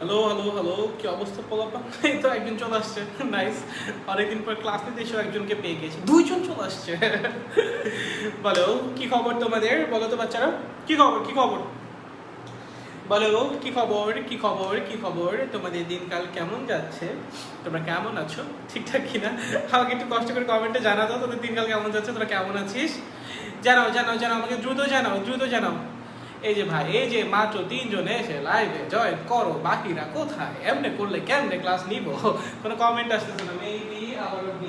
Hello hello hello, কি অবস্থা পোলাপা? এই তো একজন চলে আসছে, নাইস। অনেকদিন পর ক্লাস নিতে এসেও একজনকে পেয়ে গেছি, দুইজন চলে আসছে। বলো কি খবর তোমাদের, বলো তো বাচ্চারা, কি খবর কি খবর, বলো কি খবর কি খবর কি খবর, তোমাদের দিনকাল কেমন যাচ্ছে, তোমরা কেমন আছো, ঠিকঠাক কিনা? আমাকে একটু কষ্ট করে কমেন্টে জানাও, তোদের দিনকাল কেমন যাচ্ছে, তোরা কেমন আছিস? জানাও জানাও জানাও, আমাকে দ্রুত জানাও, দ্রুত জানাও। এই যে ভাই, এই যে মাত্র তিনজনে এসে লাইভে জয়েন করো, বাকিরা কোথায়? এমনি করলে কেমনে ক্লাস নিব? কোনো কমেন্ট আসতেছে না, মেবি আবার আমি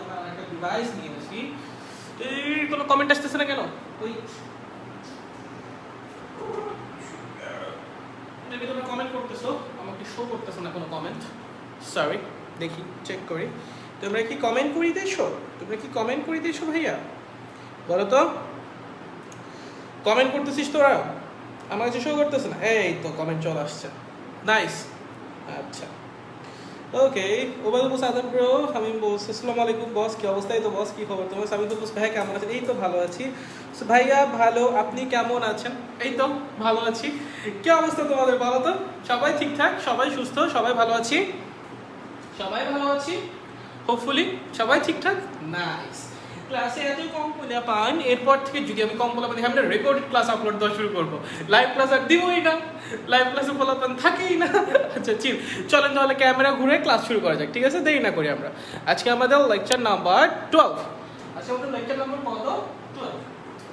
আমার একটা ডিভাইস নিয়ে আসি। এই কোনো কমেন্ট আসতেছে না কেন? ওই মেবি তোমরা কমেন্ট করতেছো, আমাকে শো করতেছো না কোনো কমেন্ট, সরি। দেখি চেক করি, তোমরা কি কমেন্ট করে দিয়েছো? তোমরা কি কমেন্ট করে দিয়েছো ভাইয়া? বলো তো, কমেন্ট করতেছিস তোরা? আমার কাছে শো করতেছে না। এই তো কমেন্ট চলে আসছে, নাইস। আচ্ছা ওকে। ওবায়দুল বস আদম ব্রো, আমি বলছি আসসালামু আলাইকুম বস, কি অবস্থা? এই তো বস, কি খবর তোমার? সামিদুল বস ভাই কেমন আছেন? এই তো ভালো আছি। So, ভাইয়া ভালো, আপনি কেমন আছেন? এই তো ভালো আছি। কি অবস্থা তোমাদের বলো তো? সবাই ঠিকঠাক, সবাই সুস্থ, সবাই ভালো আছি, সবাই ভালো আছি, হোপফুলি সবাই ঠিকঠাক, নাইস। ক্লাসে এত কম পোলা পান, এরপর থেকে যদি আমি কম পোলা পান, আমরা রেকর্ডেড ক্লাস আপলোড দেওয়া শুরু করবো। লাইভ ক্লাস আর দিবই না, লাইভ ক্লাসে পোলা পান থাকেই না। আচ্ছা চিল, চলেন তাহলে ক্যামেরা ঘুরে ক্লাস শুরু করা যাক, ঠিক আছে? দেরি না করি আমরা। আজকে আমাদের লেকচার নাম্বার 12। আজকে আমাদের লেকচার নাম্বার কত? 12,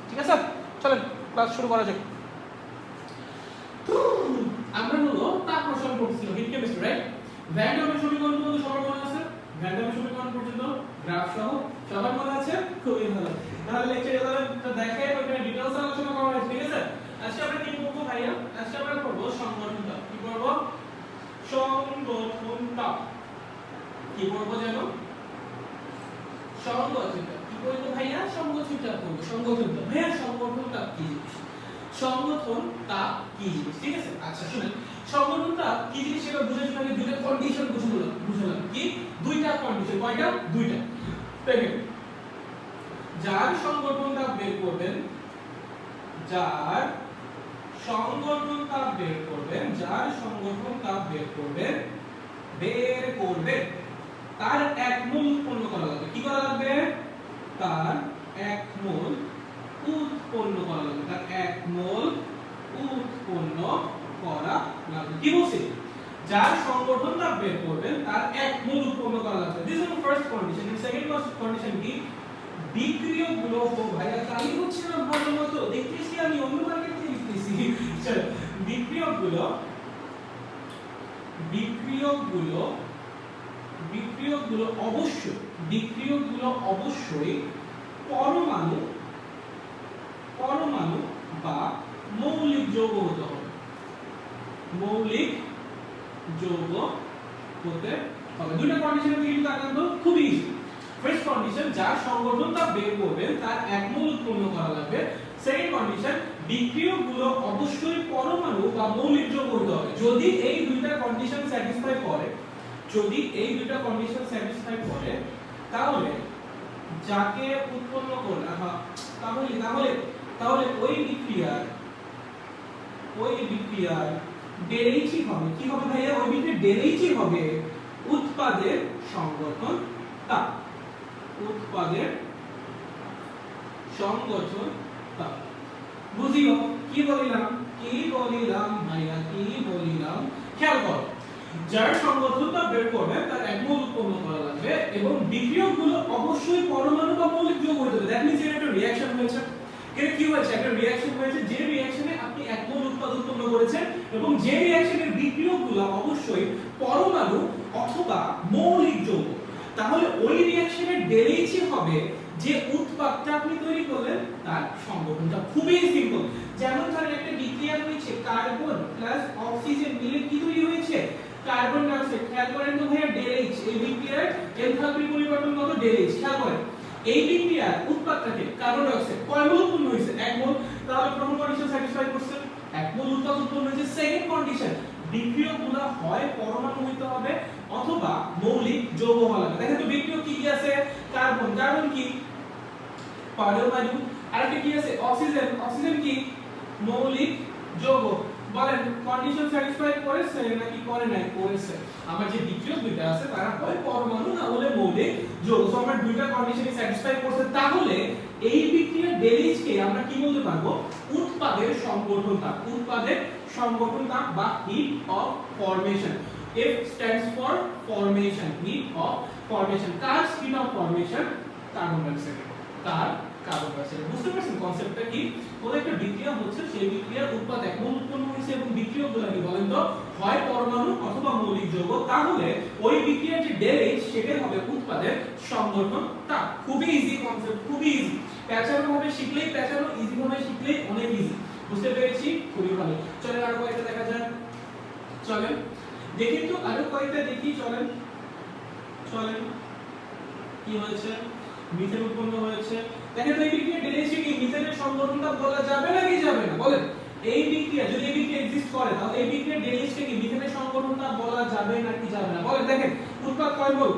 ঠিক আছে? চলেন ক্লাস শুরু করা যাক। আমরা হলো তাপ প্রসারণ করতেছিল হিট কেমিস্ট্রি, রাইট? ভ্যান ডামের সমীকরণ কিন্তু সবার মনে আছে? ভ্যান ডামের সমীকরণ পর্যন্ত গ্রাফ সহ সবার মনে আছে? খুবই ভালো। তাহলে লেকচারে তো দেখে ওখানে ডিটেইলস আলোচনা করা হয়েছে, ঠিক আছে? আজকে আমরা কি করব ভাইয়া? আজকে আমরা করব সংগঠনটা। কি করব? সংগঠনটা। কি করব জানো? সংগঠনটা। কি করব ভাইয়া? সংগঠনটা করব। সংগঠনটা ভাইয়া, সংগঠনটা কি জিনিস? সংগঠনটা কি জিনিস, ঠিক আছে? আচ্ছা শুনেন, সংগঠনটা কি জিনিস সেটা বুঝার জন্য দুইটা কন্ডিশন বুঝলাম। কি দুইটা কন্ডিশন? কয়টা? দুইটা। দেখেন, যার সংগঠনটা বের করবেন, যার সংগঠনটা বের করবেন, যার সংগঠনটা বের করবেন, তার এক মোল উৎপন্ন করা লাগবে। কি করা লাগবে? তার এক মোল উৎপন্ন করা লাগবে। তার এক মোল উৎপন্ন করা লাগবে। কি বলছি? যার সংগঠনটা বের করবেন তার এক মোল উৎপন্ন করা লাগবে। This is the first condition. And second condition কি? বিক্রিয়কগুলো ভাইয়া তাই হচ্ছে না ভালো মতো দেখতেছি, আমি অন্য মার্কেট থেকে লিখতেছি। চলো, বিক্রিয়কগুলো বিক্রিয়কগুলো বিক্রিয়কগুলো অবশ্যই পরমাণু বা মৌলিক যৌগ হতে হবে। মৌলিক যৌগ হতে হবে। দুইটা কন্ডিশনের দিকে তাকান তো, খুবই ইজি। ফার্স্ট কন্ডিশন, যার সংগঠনটা বের করবেন তার এক মোল উৎপন্ন করা লাগবে। সেকেন্ড কন্ডিশন, বিক্রিয়কগুলো অবশ্যই পরমাণু বা মৌলিক যৌগ হতে হবে। যদি এই দুইটা কন্ডিশন স্যাটিসফাই করে, তাহলে যাকে উৎপন্ন করবে, তাহলে ওই বিক্রিয়ার ডেরিভেটিভ হবে। কি হবে ভাইয়া? ওই বিক্রিয়ার ডেরিভেটিভ হবে উৎপাদের সংগঠনটা। বুঝিও কি বলিলাম ভাইয়া, কি বলিলাম? খেয়াল করো, যার সংগঠনটা বের করবে তার এক মোল উৎপন্ন করা লাগবে এবং বিক্রিয়কগুলো অবশ্যই পরমাণু বা মৌলিক যৌগ হতে হবে। দ্যাট মিন্স এর একটা রিঅ্যাকশন হয়েছে। এর কি হয়েছে? একটা রিঅ্যাকশন হয়েছে, যে রিঅ্যাকশনে আপনি এক মোল উৎপন্ন করেছেন এবং যে রিঅ্যাকশনের বিক্রিয়কগুলো অবশ্যই পরমাণু অথবা মৌলিক যৌগ। তাহলে ওই রিঅ্যাকশনের ডেরিভেটিভ হবে যে উৎপাদটা আপনি তৈরি করলেন তার সংগঠনটা। খুবই সিম্পল। যেমন ধরেন একটা বিক্রিয়া হয়েছে, কার্বন প্লাস অক্সিজেন মিলে কি তৈরি হয়েছে? Carbon die oxide. খেয়াল করেন তো ভাইয়া, ডেলএইচ, এই বিক্রিয়ার এনথালপি পরিবর্তন কত? ডেলএইচ। খেয়াল করেন, এই বিক্রিয়ার উৎপাদটাকে কার্বন ডাই অক্সাইড কয় মোল উৎপন্ন হয়েছে? এক মোল। তাহলে প্রথম কন্ডিশন স্যাটিসফাই করছে, এক মোল উৎপন্ন হয়েছে। সেকেন্ড কন্ডিশন, বিক্রিয়কগুলো হয় পরমাণু হইতে হবে অথবা মৌলিক যৌগ হওয়া লাগবে। দেখেন তো বিক্রিয়ক কি কি আছে? কার্বন কি? পারমাণু। আর একটা কি আছে? অক্সিজেন কি? মৌলিক যৌগ। বলেন কন্ডিশন স্যাটিসফাই করেছে নাকি করে নাই? করেছে। আমার যে বিক্রিয়ক দুইটা আছে তারা হয় পরমাণু না হলে মৌলিক যৌগ। সো আমরা দুইটা কন্ডিশনই স্যাটিসফাই করছে, তাহলে এই বিক্রিয়ার ডেলিজ কে আমরা কি বলতে পারবো? উৎপাদের সংগঠন তাপ। উৎপাদের সংগঠন তাপ বা heat of formation. F stands for formation, heat of formation. কার heat of formation? Carbon die অক্সাইড। কার কার্বন ডাই অক্সাইড। বুঝতে পারছেন কনসেপ্টটা কি? কোন একটা বিক্রিয়া হচ্ছে, সেই বিক্রিয়ার উৎপাদ এক মোল উৎপন্ন হয়েছে এবং বিক্রিয়কগুলো কি বলেন তো? হয় পরমাণু অথবা মৌলিক যৌগ। তাহলে ওই বিক্রিয়ার যে ডেলিজ সেটাই হবে উৎপাদের সংগঠন তাপ। খুবই ইজি কনসেপ্ট, খুবই ইজি। প্যাচানো ভাবে শিখলেই প্যাচানো, ইজি ভাবে শিখলেই অনেক ইজি। বুঝতে পেরেছি? খুবই ভালো। চলেন আরো কয়েকটা দেখা যাক। চলেন দেখি তো আরো কয়েকটা দেখি। চলেন চলেন কি হয়েছে? মিথেন উৎপন্ন হয়েছে। দেখেন তো এই বিক্রিয়া ডেলিজ কি মিথেনের সংগঠনটা বলা যাবে নাকি যাবে না? বলেন এই বিক্রিয়া যদি এই বিক্রিয়া এক্সিস্ট করে তাহলে এই বিক্রিয়া ডেলিজ কি মিথেনের সংগঠনটা বলা যাবে নাকি যাবে না? বলেন দেখেন উৎপাদ কয় মোল?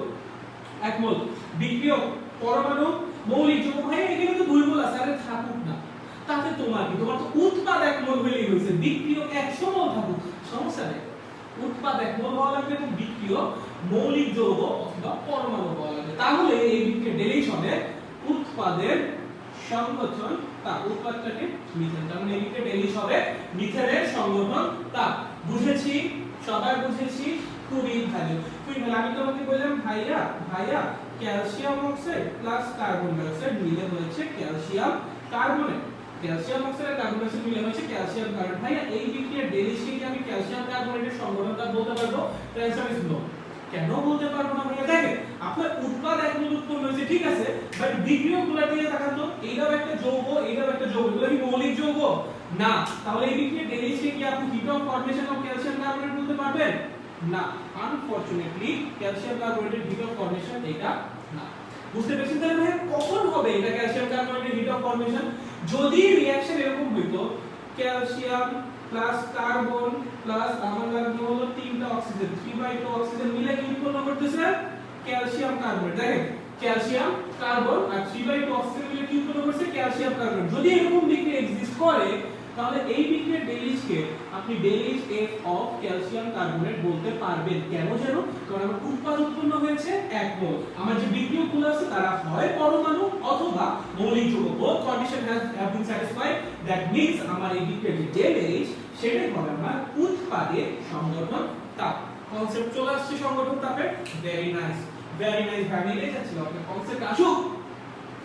1 মোল। বিক্রিয়ক পরমাণু মৌলিক যৌগ। ভাই এখানে তো 2 মোল আছে, আরে থাকুক না, তাতে তোমার কি? তোমার তো উৎপাদ 1 মোল হলেই হইছে, বিক্রিয়ক 100 মোল থাকুক, সমস্যা নেই। উৎপাদ 1 মোল হওয়া লাগবে এবং বিক্রিয়ক মৌলিক যৌগ অথবা পরমাণু হওয়া লাগবে। তাহলে এই বিক্রিয়া ডেলিজ হবে উৎপাদের সংগঠন তাপ। উৎপাদটাকে মিথেন, তার মানে এই বিক্রিয়া ডেলিজ হবে মিথেনের সংগঠন তাপ। বুঝেছি? সবাই বুঝেছি? খুবই ভালো, খুবই ভালো। আমি তোমাকে বললাম ভাইয়া ভাইয়া calcium oxide plus carbon die oxide মিলে হয়েছে ক্যালসিয়াম কার্বনেট। ক্যালসিয়াম অক্সাইড আর কার্বন ডাই অক্সাইড মিলে হয়েছে ক্যালসিয়াম কার্বনেট। ভাইয়া এই বিক্রিয়ার ডেলিজকে কি আমি ক্যালসিয়াম কার্বনেটের সংগঠনটা বলতে পারবো? The answer is no. কেন বলতে পারবো না ভাইয়া? দেখেন আপনার উৎপাদ 1 মোল উৎপন্ন হয়েছে, ঠিক আছে, বাট বিক্রিয়কগুলো দিয়ে দেখান তো। এইটাও একটা যৌগ, এইটাও একটা যৌগ, এগুলো কি মৌলিক যৌগ? না। তাহলে এই বিক্রিয়ার ডেলিজকে কি আপনি heat of formation of calcium carbonate বলতে পারবেন? না। আনফরচুনেটলি ক্যালসিয়াম কার্বনেটের হিট অফ ফরমেশন এটা না। বুঝতে পেরেছেন? তাহলে ভাই কখন হবে এটা ক্যালসিয়াম কার্বনেটের হিট অফ ফরমেশন? যদি রিঅ্যাকশন এরকম হইতো ক্যালসিয়াম প্লাস কার্বন প্লাস আমার লাগবে হলো 3টা অক্সিজেন, 3/2 অক্সিজেন মিলে কি উৎপন্ন করতেছে? Calcium carbonate. দেখেন ক্যালসিয়াম কার্বন আর 3/2 অক্সিজেন মিলে কি উৎপন্ন করছে? Calcium carbonate. যদি এরকম বিক্রিয়া এক্সিস্ট করে তাহলে এই বিক্রিয়ার ডেলিজকে আপনি ডেলিজ এফ অফ ক্যালসিয়াম কার্বনেট বলতে পারবেন। কেন জানো? কারণ আমার উৎপাদ উৎপন্ন হয়েছে 1 মোল। আমার যে বিক্রিয়কগুলো আছে তারা হয় পরমাণু অথবা মৌলিক যৌগ। Both condition have been satisfied. That means আমার এই বিক্রিয়ার যে ডেলিজ সেটাই হবে আমার উৎপাদের সংগঠন তাপ। কনসেপ্ট চলে আসছে সংগঠন তাপের। Very nice, very nice. ভাবিয়ে যাচ্ছিল আপনার কনসেপ্ট আসুক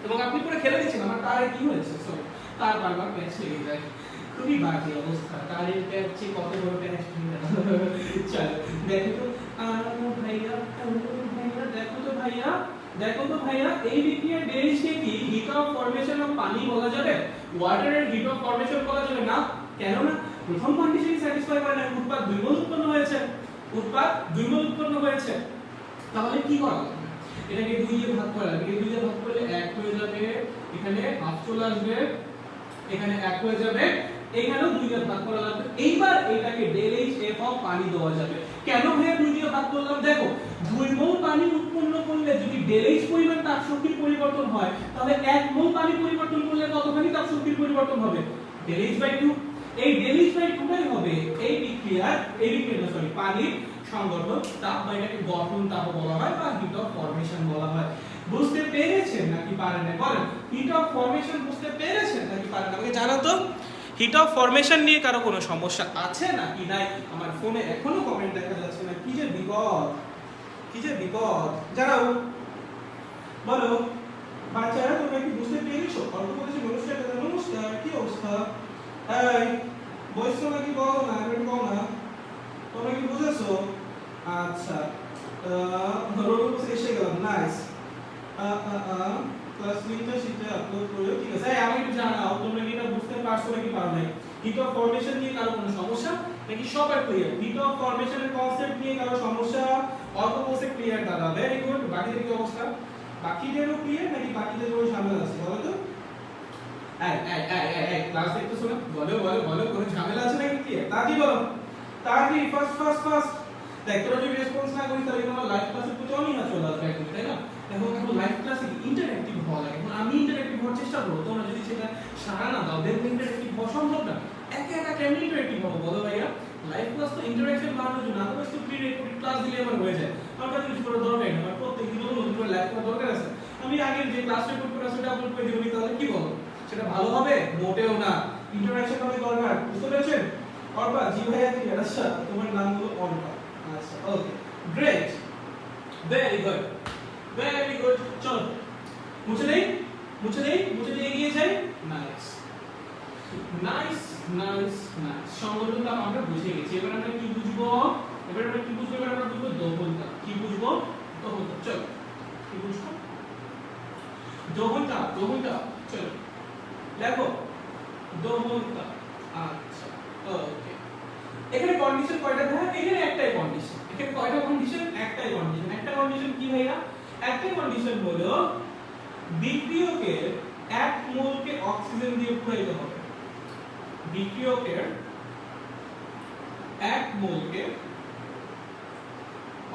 এবং আপনি পুরো খেলে দিচ্ছেন। আমার তারে কি হয়েছে? সরি, তার বারবার প্যাচ লেগে যায়। খুবই বাজে অবস্থা। তারের প্যাচ কত বড় প্যাচ? চলো দেখো তো ভাইয়া, দেখো তো ভাইয়া, দেখো তো ভাইয়া এই বিক্রিয়ার ডেলিজকে কি হিট অফ ফরমেশন অফ পানি বলা যাবে? ওয়াটারের হিট অফ ফরমেশন বলা যাবে না। কেন না? প্রথম কন্ডিশনই স্যাটিসফাই করে না। উৎপাদ 2 মোল উৎপন্ন হয়েছে, উৎপাদ 2 মোল উৎপন্ন হয়েছে। তাহলে কি করা যাবে? এটাকে 2 দিয়ে ভাগ করা যাবে। 2 দিয়ে ভাগ করলে 1 হয়ে যাবে, এখানে হাফ চলে আসবে, এখানে 1 হয়ে যাবে, এখানেও 2 দিয়ে ভাগ করা যাবে। এইবার এটাকে ডেলিজ এফ অফ পানি দেওয়া যাবে। কেন ভাইয়া 2 দিয়ে ভাগ করলাম? দেখো 2 মোল পানি উৎপন্ন করলে যদি ডেলিজ পরিমাণ তাপ শক্তির পরিবর্তন হয় তাহলে 1 মোল পানি পরিবর্তন করলে কতখানি তাপ শক্তির পরিবর্তন হবে? ডেলিজ বাই 2। এই ডেলিজ বাই 2টাই হবে এই বিক্রিয়ার, পানির সংগঠন তাপ বা এটাকে গঠন তাপ বলা হয় বা হিট অফ ফরমেশন বলা হয়। বুঝতে পেরেছেন নাকি পারেন না? বলেন হিট অফ ফরমেশন বুঝতে পেরেছেন নাকি পারেন না? আমাকে জানাও তো। হিট অফ ফরমেশন নিয়ে কারো কোনো সমস্যা আছে নাকি নাই? আমার ফোনে এখনো কমেন্ট দেখা যাচ্ছে না। কি যে বিপদ, কি যে বিপদ। জানাও, বলো বাচ্চারা তোমরা কি বুঝতে পেরেছো? অল্প বলেছি নমস্কার দাদা। নমস্কার, কি অবস্থা? এই বইছো নাকি? বলো না, একটু বলো না। তোমরা কি বুঝেছো? আচ্ছা, রোল এসে গেলাম। নাইস। ক্লাস লিংকটা শীটে আপলোড করে, ঠিক আছে। আমি একটু জানাও তোমরা কি এটা বুঝতে পারছো নাকি পারো নাই? হিট অফ ফরমেশন নিয়ে কারো কোনো সমস্যা নাকি সবাই ক্লিয়ার? হিট অফ ফরমেশনের কনসেপ্ট নিয়ে কারো সমস্যা? অল্প বসে ক্লিয়ার দাদা। Very good. বাকিদের কি অবস্থা? বাকিদেরও ক্লিয়ার নাকি বাকিদের কোনো ঝামেলা আছে? বলো তো। এই ক্লাস দেখতেছো না? বলো বলো বলো, কোনো ঝামেলা আছে নাকি? ক্লিয়ার তাড়াতাড়ি বলো, তাড়াতাড়ি, ফাস্ট ফাস্ট ফাস্ট। দেখ তোরা যদি রেসপন্স না করিস তাহলে আমার লাইভ ক্লাসের প্রতি অনীহা চলে আসবে একদম, তাই না? এখন লাইভ ক্লাসে ইন্টারঅ্যাক্টিভ হওয়া লাগে। এখন আমি ইন্টারঅ্যাক্টিভ হওয়ার চেষ্টা করবো, তোমরা যদি সেটা সাড়া না দাও দেন ইন্টারঅ্যাক্টিভ হওয়া সম্ভব না। একা একা কেমনি ইন্টারেক্টিভ হবে বলো ভাইয়া? লাইভ ক্লাস তো ইন্টারেকশন বাড়ানোর জন্য, আদারওয়াইজ তো প্রি রেকর্ডেড ক্লাস দিলে আমার হয়ে যায়। আমার কাছে কিছু করার দরকার নেই, আমার প্রত্যেক দিন নতুন করে লাইভ করার দরকার আছে। আমি আগের যে ক্লাস রেকর্ড করে সেটা আপলোড করে দিবনি, তাহলে কি বলো? সেটা ভালো হবে? মোটেও না। ইন্টারেকশন হবে দরকার, বুঝতে পেরেছেন? অর্পা, জি ভাইয়া কি আচ্ছা, তোমার নাম হলো অর্পা। আচ্ছা, okay, great, very good, very good. চলো মুছে দেই, মুছে দেই, মুছে দিয়ে এগিয়ে যাই। Nice, nice, nice, nice. সংগঠনটা আমরা বুঝে গেছি। এবার আমরা কি বুঝবো? এবার আমরা কি বুঝবো? এবার আমরা বুঝবো দহনটা। কি বুঝবো? দহনটা। চলো, কি বুঝবো? দহনটা, দহনটা। চলো দেখো, দহনটা। আচ্ছা, ওকে। এখানে কন্ডিশন কয়টা থাকে? এখানে একটাই কন্ডিশন। এখানে কয়টা কন্ডিশন? একটাই কন্ডিশন। একটা কন্ডিশন কি ভাইয়া? একটা কন্ডিশন হলো বিক্রিয়কের 1 মোলকে অক্সিজেন দিয়ে পুরাইতে হবে। বিক্রিয়কের 1 মোলকে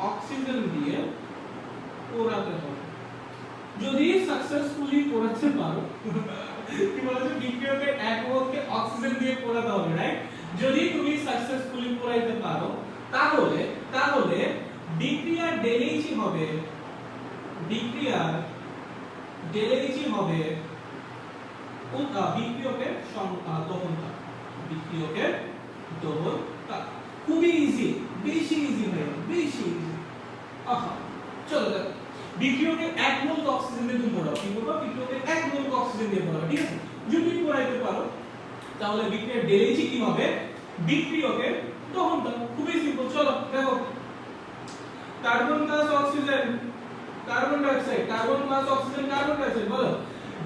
অক্সিজেন দিয়ে পোড়াতে হবে। যদি সাকসেসফুলি পোড়াতে পারো, কি বলছো? বিক্রিয়কের 1 মোলকে অক্সিজেন দিয়ে পোড়াতে হবে, রাইট? যদি তুমি সাকসেসফুলি পোড়াইতে পারো, তাহলে তাহলে বিক্রিয়ার ডেলএইচি হবে, বিক্রিয়ার ডেলএইচি হবে বিক্রিয়কের দহনতা। বিক্রিয়কের দহনতা খুবই ইজি, বেশি ইজি ভাই, বেশি ইজি। আহা, চলো দেখো, বিক্রিয়কের 1 মোল অক্সিজেন দিয়ে তুমি পোড়াও। কি বলবো? বিক্রিয়কের 1 মোল অক্সিজেন দিয়ে পোড়াও, ঠিক আছে? যদি পোড়াইতে পারো, তাহলে বিক্রিয়ার ডেলএইচি কি হবে? বিক্রিয়কের দহনতা। খুবই সিম্পল। চলো দেখো, carbon plus oxygen, carbon die oxide, carbon plus oxygen, carbon die oxide. বলো,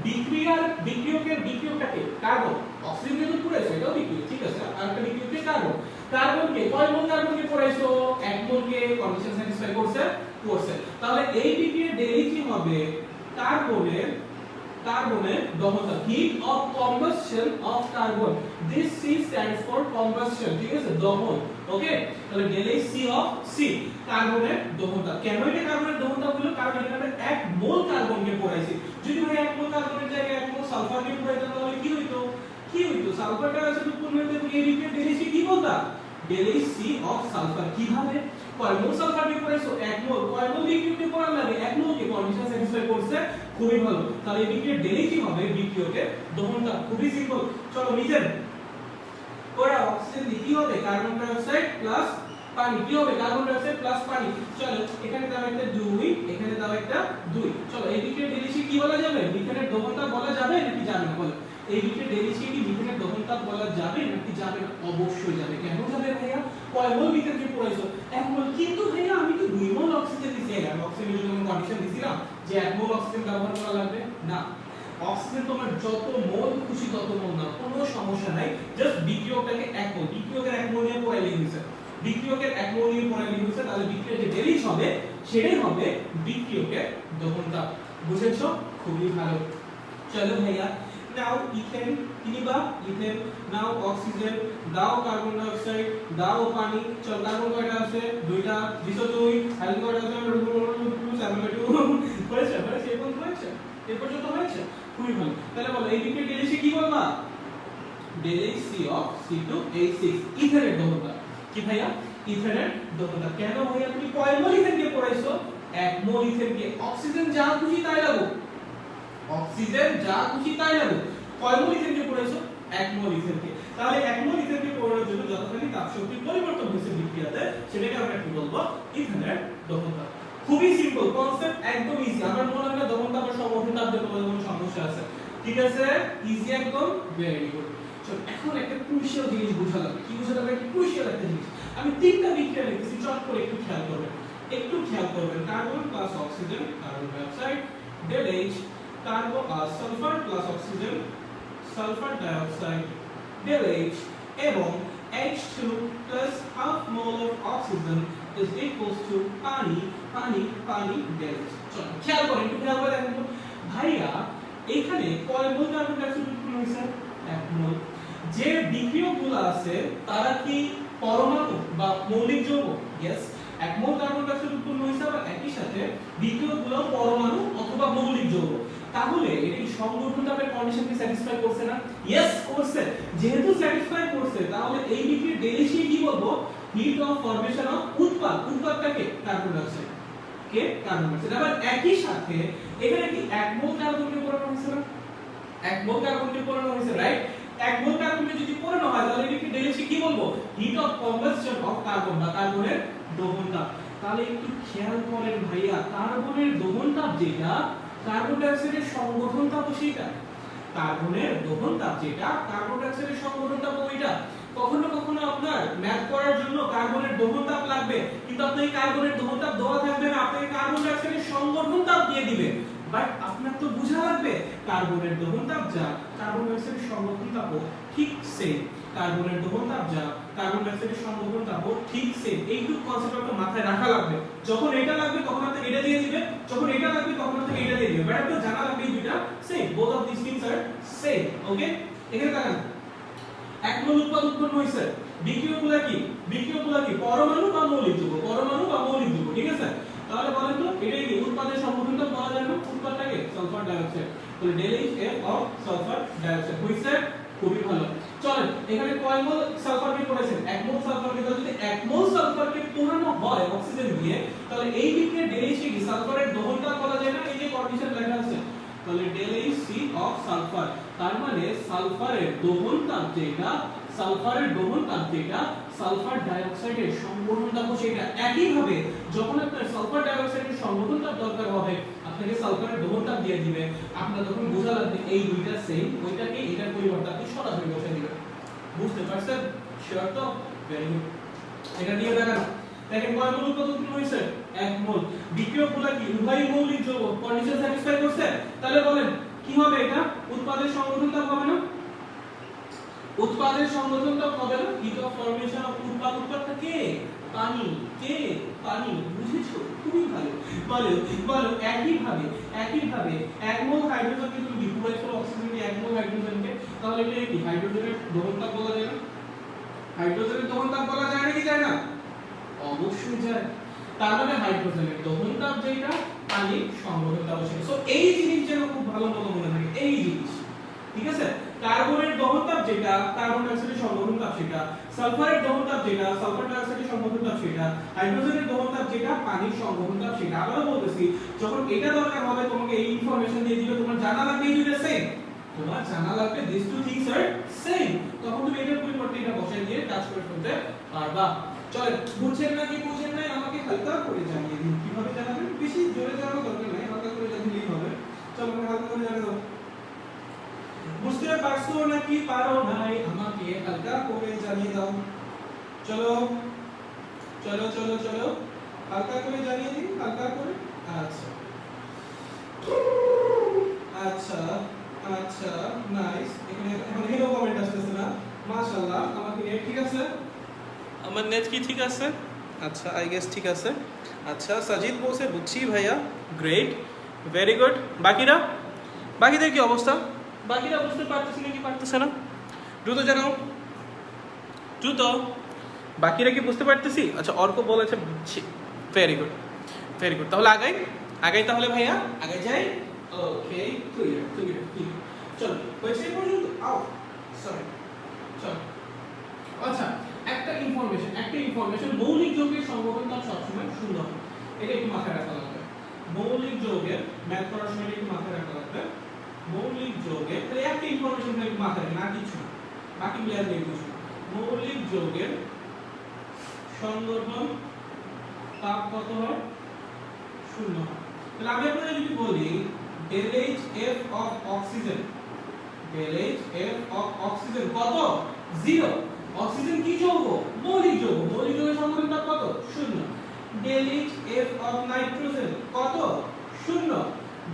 বিক্রিয়কটাকে কার্বন, অক্সিজেন যেহেতু পুরাইছো এটাও বিক্রিয়ক, ঠিক আছে? আর একটা বিক্রিয়ককে কার্বন, কার্বনকে কয় মোল কার্বনকে পুরাইছো? 1 মোলকে। কন্ডিশন স্যাটিসফাই করছে? করছে। তাহলে এই বিক্রিয়ার ডেলএইচি হবে কার্বনের দহনতা, heat of combustion of carbon. This C stands for combustion, ঠিক আছে? দহন। ওকে, তাহলে ডেলএইচি অফ সি কার্বনের দহনতা। কেন এটা কার্বনের দহনতা হলো? কারণ এখানে আমরা 1 মোল কার্বনকে পোড়াইছি। যদি ভাই 1 মোল কার্বনের জায়গায় 1 মোল সালফারকে পোড়াইতাম, তাহলে কি হইতো? কি হইতো? সালফার ডাইঅক্সাইড উৎপন্ন হইতো এবং এই বিক্রিয়ার ডেলএইচি কি বলতা? ডেলএইচি অফ সালফার। কিভাবে? কয় মোল সালফারকে পোড়াইছো? 1 মোল। কয় মোল বিক্রিয়ককে পোড়ান লাগে? 1 মোলকে। কন্ডিশন স্যাটিসফাই করছে? খুবই ভালো। তাহলে এই বিক্রিয়ার ডেলএইচি হবে বিক্রিয়কের দহনতা। খুবই সিম্পল। চলো নিচের ওরা অক্সিজেন দিয়ে কি হবে? কার্বন ডাই অক্সাইড প্লাস পানি। কি হবে? কার্বন ডাই অক্সাইড প্লাস পানি। চলো এখানে দাও একটা 2, এখানে দাও একটা 2। চলো এই বিক্রিয়ার ডেলএইচি কি বলা যাবে? মিথেনের দহনতা বলা যাবে নাকি যাবে না? বলো, এই বিক্রিয়ার ডেলএইচি কি মিথেনের দহনতা বলা যাবে নাকি যাবে না? অবশ্যই যাবে। কেন যাবে ভাইয়া? কয় মোল মিথেনকে পোড়াইছো? 1 মোল। কিন্তু ভাইয়া আমি তো 2 মোল অক্সিজেন দিছি। আমি অক্সিজেনের জন্য কন্ডিশন দিছিলাম যে 1 মোল অক্সিজেন ব্যবহার করা লাগবে না। অক্সিজেন তোমার যত মোল খুশি তত মোল নাও, কোনো সমস্যা নাই। জাস্ট বিক্রিয়কটাকে 1 মোল, বিক্রিয়কের 1 মোল নিয়ে পোড়াইলে হইছে। বিক্রিয়কের 1 মোল নিয়ে পোড়াইলে হইছে, তাহলে বিক্রিয়ার যে ডেলএইচ হবে সেটাই হবে বিক্রিয়কের দহনতা। বুঝেছো? খুবই ভালো। চলো ভাইয়া, নাও ইথেন কিনিবা, ইথেন, নাও অক্সিজেন, দাও কার্বন ডাই অক্সাইড, দাও পানি। চল কার্বন কয়টা আছে? 2টা। দিছো 2, হাইড্রোজেন কয়টা আছে? 7, হয়েছে? হয়েছে? এই পর্যন্ত হয়েছে? এই পর্যন্ত হয়েছে? খুবই ভালো। তাহলে বলো এই বিক্রিয়ার ডেলএইচি কি বলবা? ডেলএইচি অফ C2H6, ইথেনের দহনতা। কি ভাইয়া? ইথেনের দহনতা। কেন ভাইয়া? তুমি কয় মোল ইথেনকে পোড়াইছো? 1 মোল ইথেনকে। অক্সিজেন যা খুশি তাই লাগো, অক্সিজেন যা খুশি তাই লাগো। কয় মোল ইথেনকে পোড়াইছো? 1 মোল ইথেনকে। তাহলে 1 মোল ইথেনকে পোড়ানোর জন্য যতখানি তাপ শক্তি পরিবর্তন হয়েছে বিক্রিয়াতে, সেটাকে আমরা কি বলবো? ইথেনের দহনতা। খুবই সিম্পল কনসেপ্ট, একদম ইজি। আমার মনে হয় না দহনতা বা সমর্থন তাপে তোমাদের কোনো সমস্যা আছে। ঠিক আছে? ইজি একদম, ভেরি গুড। চল এখন একটা ক্রুশিয়াল জিনিস বোঝা লাগবে। কি বোঝা লাগবে? একটা ক্রুশিয়াল একটা জিনিস। আমি 3টা বিক্রিয়া লিখেছি, চট করে একটু খেয়াল করবেন, একটু খেয়াল করবেন। Carbon plus oxygen, carbon die oxide, del H, carbon sulphur plus oxygen, sulphur dioxide, del H, এবং H2 plus half mole of oxygen is equals to পানি, পানি, পানি, ডেলএইচ। চলো খেয়াল করেন, একটু খেয়াল করে দেখেন তো ভাইয়া, এখানে কয় মোল কার্বন ডাই অক্সাইড উৎপন্ন হয়েছে? 1 মোল। যে বিক্রিয়কগুলো আছে তারা কি পরমাণু বা মৌলিক যৌগ? यस, 1 মোল কার্বন ডাই অক্সাইড উৎপন্ন হয়েছে, আবার একই সাথে বিক্রিয়কগুলো পরমাণু অথবা মৌলিক যৌগ। তাহলে এটা কি সংগঠন তাপের কন্ডিশন কি স্যাটিসফাই করছে না? ইয়েস করছে। যেহেতু স্যাটিসফাই করছে তাহলে এই বিক্রিয়ার ডেলিশি কি বলবো? হিট অফ ফরমেশন অফ উৎপাদ। উৎপাদটাকে কার্বন ডাই অক্সাইড, কে কার্বন ডাই অক্সাইড। আবার একই সাথে এখানে কি 1 মোল কার্বনকে পোড়ানো হয়েছে না? 1 মোল কার্বনকে পোড়ানো হয়েছে, রাইট? 1 মোল কার্বনকে যদি পোড়ানো হয় তাহলে এটাকে ডেলিশি কি বলবো? Hit of combustion of carbon বা কার্বনের দহন তাপ। তাহলে একটু খেয়াল করেন ভাইয়া, কার্বনের দহন তাপ যেটা, কার্বন ডাই অক্সাইডের সংগঠন তাপ সেটা। কার্বনের দহন তাপ যেটা, কার্বন ডাই অক্সাইডের সংগঠন তাপ ওইটা। কখনো কখনো আপনার ম্যাথ করার জন্য কার্বনের দহন তাপ লাগবে, কিন্তু আপনাকে কার্বনের দহন তাপ দেওয়া থাকবে না, আপনাকে কার্বন ডাই অক্সাইডের সংগঠন তাপ দিয়ে দিবে। বাট আপনার তো বোঝা লাগবে কার্বনের দহন তাপ যা, কার্বন ডাই অক্সাইডের সংগঠন তাপও ঠিক সেম। কার্বনের দহন তাপ যা, কার্বন ডাই অক্সাইডের সংগঠন তাপও ঠিক সেম। এইটুকু কনসেপ্ট আপনার মাথায় রাখা লাগবে। যখন এটা লাগবে তখন আপনাকে এটা দিয়ে দিবে, যখন এটা লাগবে তখন আপনাকে এটা দিয়ে দিবে। বাট আপনার জানা লাগবে এই দুইটা same, both of this things আর সেম। ওকে, এখানে দেখেন 1 মোল উৎপাদ উৎপন্ন হইছে। বিক্রিয়কগুলো কি? বিক্রিয়কগুলো কি? পরমাণু বা মৌলিক যৌগ, পরমাণু বা মৌলিক যৌগ, ঠিক আছে? তাহলে বলেন তো এটাই কি উৎপাদের সংগঠন তাপ বলা যায় না? উৎপাদটাকে সালফার ডাই অক্সাইড। তাহলে ΔHF of sulphur die oxide হইছে। খুবই ভালো। চলেন এখানে কয় মোল সালফারকে পোড়াইছেন? 1 মোল সালফারকে। যদি 1 মোল সালফারকে পোড়ানো হয় অক্সিজেন দিয়ে, তাহলে এই বিক্রিয়া ΔHC কি সালফারের দহন তাপ বলা যায় না? এই যে কন্ডিশন লেখা আছে, তাহলে ΔHC অফ সালফার, তার মানে সালফারের দহন তাপ যেটা, সালফারের দহন তাপ যেটা, সালফার ডাই অক্সাইডের সংগঠন তাপ সেটা। একই ভাবে যখন আপনার সালফার ডাই অক্সাইডের সংগঠন তাপ দরকার হবে, আপনাকে সালফারের দহন তাপ দিয়ে দিবে। আপনার যখন বোঝা লাগবে এই দুইটা সেম, ওইটাকে এটার পরিবর্তে আপনি সরাসরি বসাই দিবেন। বুঝতে পারছেন? শিওর তো? Very good. এটা দিয়ে দেখেন, দেখেন কয় মোল উৎপাদন হইছে? 1 মোল। বিক্রিয়কগুলো কি উভয় মৌলিক যৌগ, কন্ডিশন স্যাটিসফাই করছে। তাহলে বলেন কি হবে? এটা উৎপাদের সংগঠন তাপ হবে না? উৎপাদের সংগঠন তাপ হবে না? হিট অফ ফরমেশন অফ উৎপাদ। উৎপাদটা কে? পানি। কে? পানি। বুঝেছো? খুবই ভালো। বলো বলো একই ভাবে 1 মোল হাইড্রোজেনকে তুমি ডিপোলাইজ করো অক্সিজেনকে 1 মোল হাইড্রোজেনকে, তাহলে এটা কি হাইড্রোজেনের দহন তাপ বলা যায় না? হাইড্রোজেনের দহন তাপ বলা যায় নাকি যায় না? অবশ্যই যায়। তার মানে হাইড্রোজেনের দহন তাপ যেটা, পানির সংগঠন তাপ সেটা। সো এই জিনিস যেন খুব ভালো মতো মনে থাকে, এই জিনিস, ঠিক আছে? কার্বনের দহন তাপ যেটা, কার্বন ডাই অক্সাইডের সংগঠন তাপ সেটা, সালফারের দহন তাপ যেটা, সালফার ডাই অক্সাইডের সংগঠন তাপ সেটা, হাইড্রোজেনের দহন তাপ যেটা, পানির সংগঠন তাপ সেটা। আবারও বলতেছি, যখন এটা দরকার হবে তোমাকে এই ইনফরমেশন দিয়ে দিবে, তোমার জানা লাগবে এই দুটো সেম, তোমার জানা লাগবে দিস টু থিংস আর সেম। তখন তুমি এটার পরিবর্তে এটা বসাই দিয়ে কাজ করে ফেলতে পারবা। চলেন, বুঝছেন না কি বুঝেন নাই আমাকে হালকা করে জানিয়ে দিন। কিভাবে জানাবেন? বেশি জোরে জানানো দরকার নাই, হালকা করে জানিয়েই হবে। চলো আমাকে হালকা করে জানিয়ে দাও। বুঝতে পারছো নাকি পারো নাই? আমাকে হালকা করে জানিয়ে দাও। চলো চলো চলো চলো, হালকা করে জানিয়ে দিন, হালকা করে। আচ্ছা আচ্ছা আচ্ছা, নাইস। এখানে হেলো কমেন্ট আসতেছে না, মাশাআল্লাহ। আমাকে নেট ঠিক আছে? আমার নেট কি ঠিক আছে? আচ্ছা, আই গেস ঠিক আছে। আচ্ছা, সাজিদ বলছে বুঝছি ভাইয়া, গ্রেট, ভেরি গুড। বাকিরা, বাকিদের কি অবস্থা? বাকিরা বুঝতে পারতেছে নাকি পারতেছে না? দ্রুত জানাও, দ্রুত। বাকিরা কি বুঝতে পারতেছি? আচ্ছা, অর্ক বলেছে বুঝছি, ভেরি গুড, ভেরি গুড। তাহলে আগাই আগাই, তাহলে ভাইয়া আগাই যাই। ওকে, ক্লিয়ার ক্লিয়ার ক্লিয়ার। চলো, হয়েছে পর্যন্ত? আও সরি, চলো। আচ্ছা, একটা ইনফরমেশন মৌলিক যৌগের সংগঠন তাপ সবসময় শূন্য হয়। এটা একটু মাথায় রাখা লাগবে। মৌলিক যৌগের ম্যাথ করার সময় একটু মাথায় রাখা লাগবে। মৌলিক যৌগের তাহলে একটা ইনফরমেশন একটু মাথায় রাখবেন, না কিছু না, বাকি ক্লিয়ার নেই কিছু। মৌলিক যৌগের সংগঠন তাপ কত হয়? শূন্য হয়। তাহলে আমি আপনাদের যদি বলি ΔHF of oxygen, ΔHF of oxygen কত? 0। অক্সিজেন কি যৌগ? মৌলিক যৌগ। মৌলিক যৌগের সংগঠন তাপ কত? শূন্য। ΔHF অফ নাইট্রোজেন কত? শূন্য।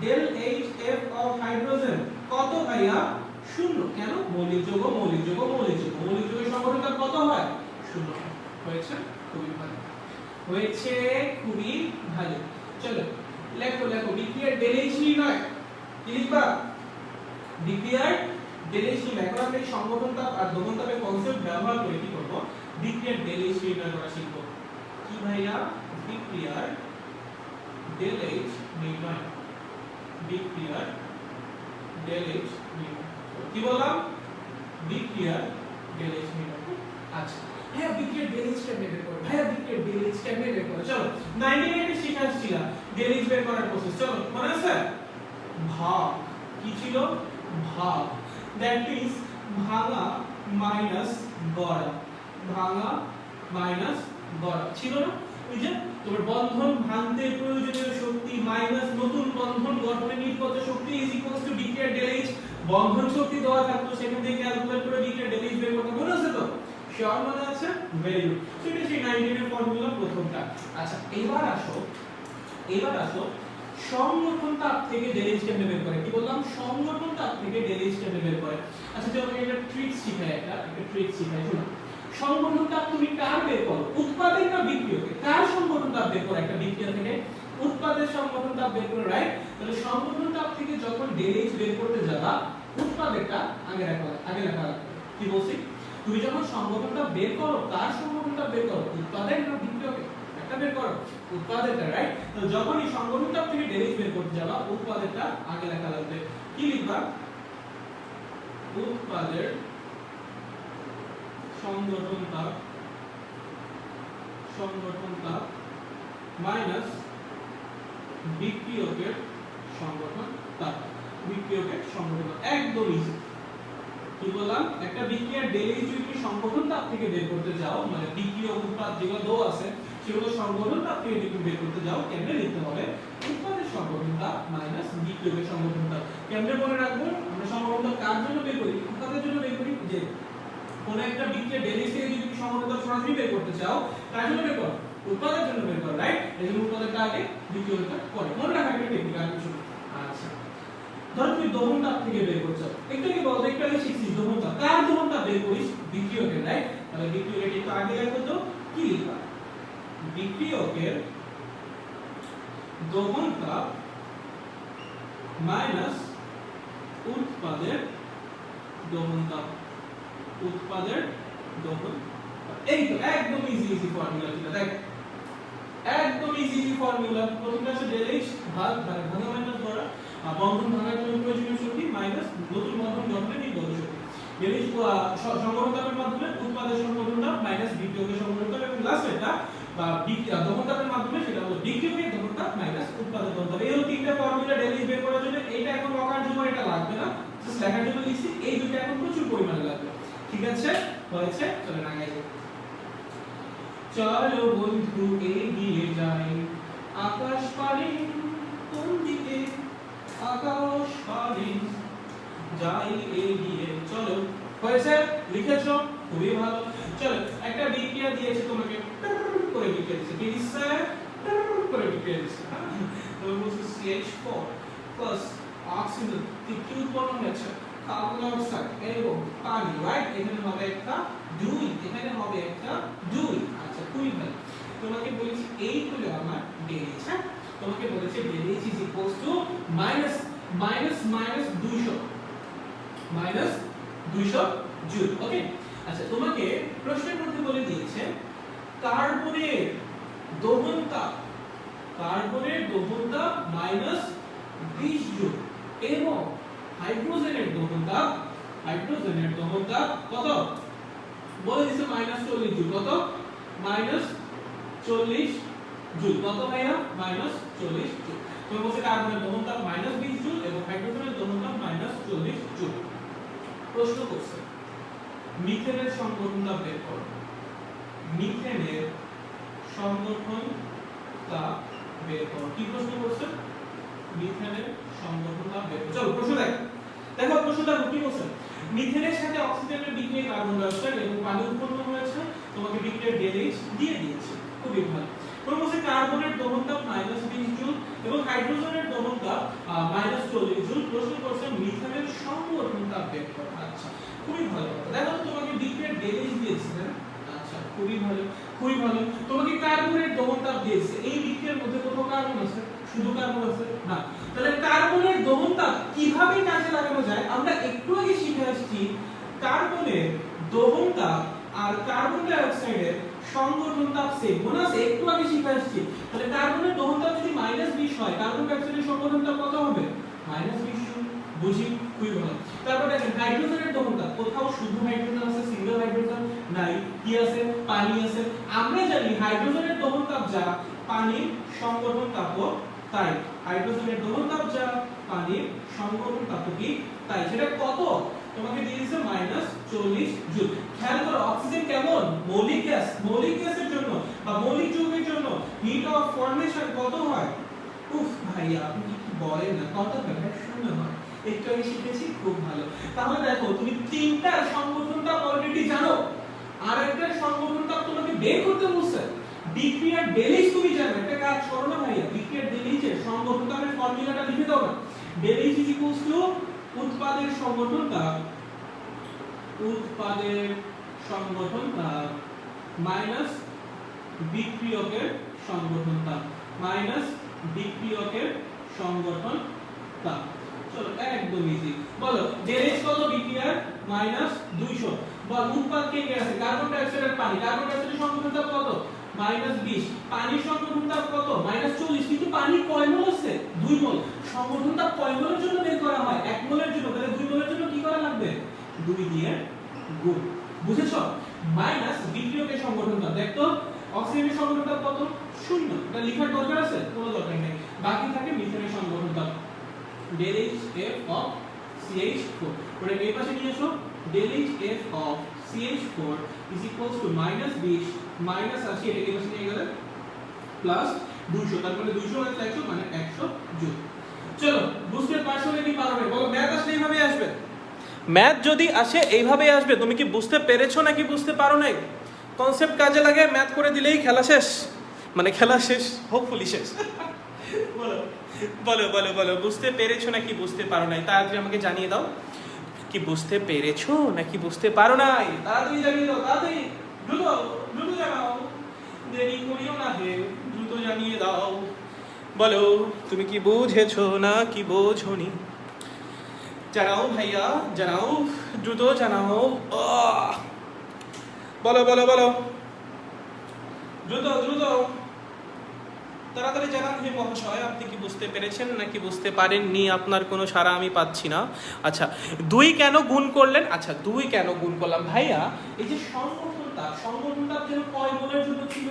ΔHF অফ হাইড্রোজেন কত ভাইয়া? শূন্য। কেন? মৌলিক যৌগ মৌলিক যৌগ মৌলিক যৌগ, মৌলিক যৌগের সংগঠন তাপ কত হয়? শূন্য। হয়েছে? খুবই ভালো হয়েছে, খুবই ভালো। চলো লেখো লেখো, বিক্রিয়ার ΔH নয় কি লিখবা? বিক্রিয়ার ΔH নয়। এখন আমরা এই সংগঠন তাপ আর দহন তাপের কনসেপ্ট ব্যবহার করে কি করব? বিক্রিয়ার ΔH নির্ণয় করা শিখব। কি ভাইয়া? বিক্রিয়ার ΔH নির্ণয়। বিক্রিয়ার ডেল এইচ মিটার। কি বললাম? বিক্রিয়ার ডেল এইচ মিটার। আচ্ছা হ্যাঁ বিক্রিয়ার ডেল এইচ কেমনে বের করব? হ্যাঁ বিক্রিয়ার ডেল এইচ কেমনে বের করব? চলো 99 এ শিখাচ্ছিলাম ডেল এইচ বের করার প্রসেস। চলো মনে আছে? ভাগ কি ছিল? ভাগ, দ্যাট ইজ ভাঙা মাইনাস গড়া, ভাঙা মাইনাস গড়া ছিল না? ওই যে তোমার বন্ধন ভাঙতে প্রয়োজনীয় শক্তি মাইনাস নতুন বন্ধন গঠনে নির্গত শক্তি ইজ ইকুয়ালস টু বিক্রিয়ার ডেল এইচ। বন্ধন শক্তি দেওয়া থাকতো সেখান থেকে ক্যালকুলেট করে বিক্রিয়ার ডেল এইচ বের করতে মনে আছে তো? শিওর মনে আছে? Very good. সেটা সেই 19 এর ফর্মুলা প্রথমটা। আচ্ছা এবার আসো সংগঠন তাপ থেকে ডেল এইচ কেমনে বের করে? কি বললাম? সংগঠন তাপ থেকে ডেল এইচ কেমনে বের করে? আচ্ছা চলো আমি একটা ট্রিক শিখাই, একটা ট্রিক শিখাই। শোনো, সংগঠন তাপ তুমি কার বের করো? উৎপাদক না বিক্রিয়কের? কার সংগঠন তাপ বের করো একটা বিক্রিয়া থেকে? উৎপাদের সংগঠন তাপ বের করো, রাইট? তাহলে সংগঠন তাপ থেকে যখন ডেল এইচ বের করতে যাবা উৎপাদকটা আগে লেখা লাগবে। কি বলছি? তুমি যখন সংগঠন তাপ বের করো কার সংগঠন তাপ বের করো? উৎপাদক না বিক্রিয়কের? একটা বের করো উৎপাদকটা, রাইট? তো যখন এই সংগঠন তাপ থেকে ডেল এইচ বের করতে যাবা উৎপাদকটা আগে লেখা লাগবে। কি লিখবা? উৎপাদের সংগঠন তাপ মাইনাস বিক্রিয়কের সংগঠন তাপ। বিক্রিয়কের সংগঠন একদম ইজি। কি বললাম? একটা বিক্রিয়ার ডেল এইচ যদি সংগঠন তাপ থেকে বের করতে যাও, মানে বিক্রিয়ক উৎপাদ যেগুলো দো আছে সেগুলো সংগঠন তাপ থেকে যদি বের করতে যাও কেমনে লিখতে হবে? উৎপাদের সংগঠন তাপ মাইনাস বিক্রিয়কের সংগঠন তাপ। কেমনে মনে রাখবো? আমরা সংগঠন তাপ কার জন্য বের করি? উৎপাদের জন্য বের করি। যে কোন একটা বিক্রিয়া ডেল এইচ থেকে যদি সংগঠন তাপ সরাসরি বের করতে চাও কার জন্য বের করো? উৎপাদের জন্য বের করো, রাইট? এজন্য উৎপাদকটা আগে বিক্রিয়কটা পরে। মনে রাখার একটা টেকনিক আর কিছু না। আচ্ছা ধর তুমি দহন তাপ থেকে বের করছো, একটু কি বলতো? একটু আগে শিখছিস দহন তাপ। কার দহন তাপ বের করিস? বিক্রিয়কের, রাইট? তাহলে বিক্রিয়কের একটু আগে লেখো তো। কি লিখবা? বিক্রিয়কের দহন তাপ মাইনাস উৎপাদের দহন তাপ। উৎপাদের দহন তাপ। এই তো একদম ইজি ফর্মুলা ছিল, দেখ একদম ইজি ফর্মুলা। প্রথমটা হচ্ছে ডেল এইচ ভাগ ভাঙা মাইনাস গড়া, বন্ধন ভাঙার জন্য প্রয়োজনীয় শক্তি মাইনাস নতুন বন্ধন গঠনে নির্গত শক্তি। ডেল এইচ সংগঠন তাপের মাধ্যমে উৎপাদের সংগঠন তাপ মাইনাস বিক্রিয়কের সংগঠন তাপ, এবং লাস্ট এটা বা দহন তাপের মাধ্যমে সেটা হলো বিক্রিয়কের দহন তাপ মাইনাস উৎপাদের দহন তাপ। এই হলো তিনটা ফর্মুলা ডেল এইচ বের করার জন্য। এইটা এখন লেখার জন্য এটা লাগবে না, জাস্ট লেখার জন্য লিখছি। এই দুটো এখন প্রচুর পরিমাণে লাগবে। ঠিক আছে? হয়েছে? চলেন আগে যাই। চলো বন্ধু এগিয়ে যাই, আকাশ পানে কোন দিকে? আকাশ পানে যাই এগিয়ে। চলো হয়েছে? লিখেছো? খুবই ভালো। চলো একটা বিক্রিয়া দিয়েছে তোমাকে, করে বিক্রিয়া দিয়েছে। কি দিচ্ছে? করে বিক্রিয়া দিয়েছে। তুমি বলছো CH4 প্লাস অক্সিজেন কি উৎপন্ন হয়েছে? কার্বন ডাই অক্সাইড এবং পানি, রাইট? এখানে হবে একটা 2, এখানে হবে একটা 2। আচ্ছা খুবই ভালো। তোমাকে বলেছি এই হলো আমার ডেল এইচ। হ্যাঁ তোমাকে বলেছে del H is equals to minus 200 joule. Okay আচ্ছা তোমাকে প্রশ্নের মধ্যে বলে দিয়েছে কার্বনের দহন তাপ -20 জুল এবং হাইড্রোজেনের দহন তাপ কত? বলে দিয়েছে -40 জুল। কত? -40 জুল। কত ভাইয়া? -40 জুল। তুমি বলছে কার্বনের দহন তাপ -20 জুল এবং হাইড্রোজেনের দহন তাপ -40 জুল। প্রশ্ন করছে মিথেনের সংগঠন তাপ বের করো। মিথেনের সংগঠন তাপ বের করো। কি প্রশ্ন করছে? মিথেনের সংগঠন তাপ বের করো। চলো প্রশ্ন দেখো প্রশ্নটা কি বলছে? মিথেনের সাথে অক্সিজেনের বিক্রিয়ায় কার্বন ডাই অক্সাইড এবং পানি উৎপন্ন হয়েছে। তোমাকে বিক্রিয়ার ডেল এইচ দিয়ে দিয়েছে। খুবই ভালো। তোমরা বলছে কার্বনের দহন তাপ -20 জুল এবং হাইড্রোজেনের দহন তাপ -40 জুল। প্রশ্ন করছে মিথেনের সংগঠন তাপ বের করো। আচ্ছা খুবই ভালো কথা। দেখো তোমাকে বিক্রিয়ার ডেল এইচ দিয়েছে না? আচ্ছা খুবই ভালো। তোমাকে কার্বনের দহন তাপ দিয়েছে। এই বিক্রিয়ার মধ্যে কোথাও কার্বন আছে? শুধু কার্বন আছে না। তাহলে কার্বনের দহন তাপ কিভাবে কাজে লাগানো যায় আমরা একটু আগে শিখে আসছি। কার্বনের দহন তাপ আর কার্বন ডাই অক্সাইডের সংগঠন তাপ সেম। মনে আছে? একটু আগে শিখে আসছি। তাহলে কার্বনের দহন তাপ যদি -20 হয় কার্বন ডাই অক্সাইডের সংগঠন তাপ কত হবে? -20 জুল। বুঝি? খুবই ভালো। তারপর দেখেন হাইড্রোজেনের দহনতাপ, কোথাও শুধু হাইড্রোজেন আছে, সিঙ্গেল হাইড্রোজেন নাই, কি আছে, পানি আছে। আমরা জানি হাইড্রোজেনের দহনতাপ যা, পানির সংগঠন তাপও তাই। হাইড্রোজেনের দহনতাপ যা, পানির সংগঠন তাপও কি তাই। সেটা কত তোমাকে দিয়ে দিয়েছে -40 জুল। খেয়াল করো অক্সিজেন কেমন মৌলিক গ্যাস, মৌলিক গ্যাসের জন্য বা মৌলিক যৌগের জন্য হিট অফ ফর্মেশন কত হয়? উফ ভাইয়া আপনি কি বলেন না, কত হয়? 0 হয়। একটু আগে শিখেছি, খুব ভালো। তাহলে দেখো তুমি তিনটা সংগঠনটা অলরেডি জানো, আর একটা সংগঠনটা তোমাকে বের করতে বলছে। বিক্রিয়ার ডেলিজ তুমি জানো, একটা কাজ করো না ভাইয়া, বিক্রিয়ার ডেলিজের সংগঠনটার ফর্মুলাটা লিখে দাও না। ডেলিজ ইজ ইকুয়ালস টু উৎপাদের সংগঠন তাপ, উৎপাদের সংগঠন তাপ মাইনাস বিক্রিয়কের সংগঠন তাপ, মাইনাস বিক্রিয়কের সংগঠন তাপ। চলো একদম ইজি। বলো ডেলিজ কত বিক্রিয়ার? -200। বল উৎপাদ কে কে আছে? কার্বন ডাই অক্সাইড আর পানি। কার্বন ডাই অক্সাইডের সংগঠন তাপ কত? -20। পানির সংগঠন তাপ কত? -40। কিন্তু পানি কয় মোল আছে? 2 মোল। সংগঠন তাপ কয় মোলের জন্য বের করা হয়? 1 মোলের জন্য। তাহলে 2 মোলের জন্য কি করা লাগবে? 2 দিয়ে গুণ। বুঝেছো? মাইনাস বিক্রিয়কের সংগঠন তাপ। দেখো অক্সিজেনের সংগঠন তাপ কত? 0। এটা লেখার দরকার আছে? কোনো দরকার নেই। বাকি থাকে মিথেনের সংগঠন তাপ। del H of CH4 ওটা এই পাশে নিয়ে এসো। del H of CH4 is equals to -20 -80 এটা এই পাশে নিয়ে গেলে প্লাস 200, তারপরে 200 মানে 100 মানে 100 জুল। চলো বুঝতে পারছো নাকি পারবে? বলো ম্যাথ আসলে এইভাবে আসবে। ম্যাথ যদি আসে এইভাবে আসবে। তুমি কি বুঝতে পেরেছো নাকি বুঝতে পারো নাই? কনসেপ্ট কাজে লাগে, ম্যাথ করে দিলেই খেলা শেষ, মানে খেলা শেষ, হোপফুলি শেষ। বলো বলো বলো বলো বুঝতে পেরেছো নাকি বুঝতে পারো নাই? তাড়াতাড়ি আমাকে জানিয়ে দাও কি বুঝতে পেরেছো নাকি বুঝতে পারো নাই। তাড়াতাড়ি জানিয়ে দাও, তাড়াতাড়ি, দ্রুত দ্রুত জানাও, দেরি করিও না হে, দ্রুত জানিয়ে দাও। বলো তুমি কি বুঝেছো না কি বোঝোনি? জানাও ভাইয়া জানাও, দ্রুত জানাও। বলো বলো বলো, দ্রুত দ্রুত তাড়াতাড়ি জানান হে মহাশয়, আপনি কি বুঝতে পেরেছেন নাকি বুঝতে পারেননি? আপনার কোনো সাড়া আমি পাচ্ছি না। আচ্ছা 2 কেন গুণ করলেন? আচ্ছা 2 কেন গুণ করলাম ভাইয়া? এই যে সংগঠন তাপ যেন কয় মোলের জন্য ছিল?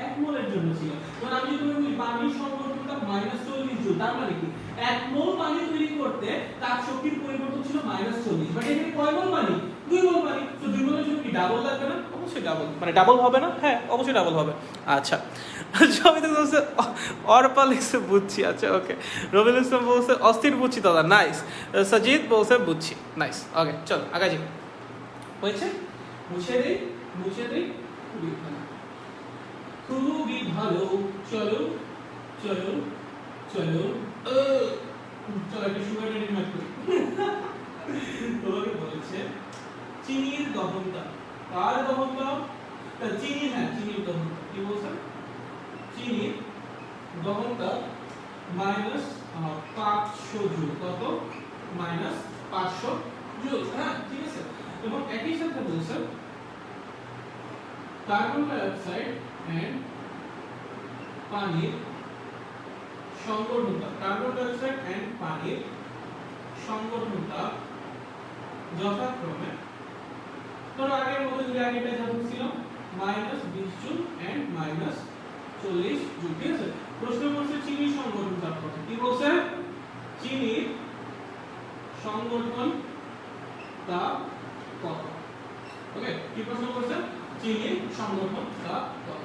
1 মোলের জন্য ছিল। কারণ আমি যদি বলি পানির সংগঠন তাপ -40 জুল, তার মানে কি 1 মোল পানি তৈরি করতে তাপ শক্তির পরিবর্তন ছিল -40। বাট এখানে কয় মোল পানি? 2 মোল পানি। তো 2 মোলের জন্য কি ডাবল লাগবে না? অবশ্যই ডাবল, মানে ডাবল হবে না? হ্যাঁ অবশ্যই ডাবল হবে। আচ্ছা সবিতা বলছে অর্পা লিখছে বুঝছি। আচ্ছা ওকে। রবিউল ইসলাম বলছে অস্থির বুঝছি দাদা, নাইস। সজিদ বলছে বুঝছি, নাইস। ওকে চল আগে যাই। হয়েছে? মুছে দেই, মুছে দেই। খুবই ভালো, খুবই ভালো। চলো চলো চলো চলো একটা সুগার রিমার্ক করি। তোমাকে বলেছে চিনির দহনতাপ। কার দহনতাপ? চিনি, হ্যাঁ চিনির দহনতাপ। কি বলছে? চিনির দহনতাপ -500 জুল। কত? -500 জুল। হ্যাঁ ঠিক আছে। এবং একই সাথে বলছে কার্বন ডাই অক্সাইড এন্ড পানির সংগঠন তাপ। কার্বন ডাই অক্সাইড এন্ড পানির সংগঠন তাপ যথাক্রমে, ধরো আগের মতো যদি আগেটা যেমন ছিল -20 জুল এন্ড -40 জুল। ঠিক আছে। প্রশ্ন করছে চিনির সংগঠন তাপ কত? কি বলছে? চিনির সংগঠন তাপ কত? ওকে, কি প্রশ্ন করছে? চিনির সংগঠন তাপ কত?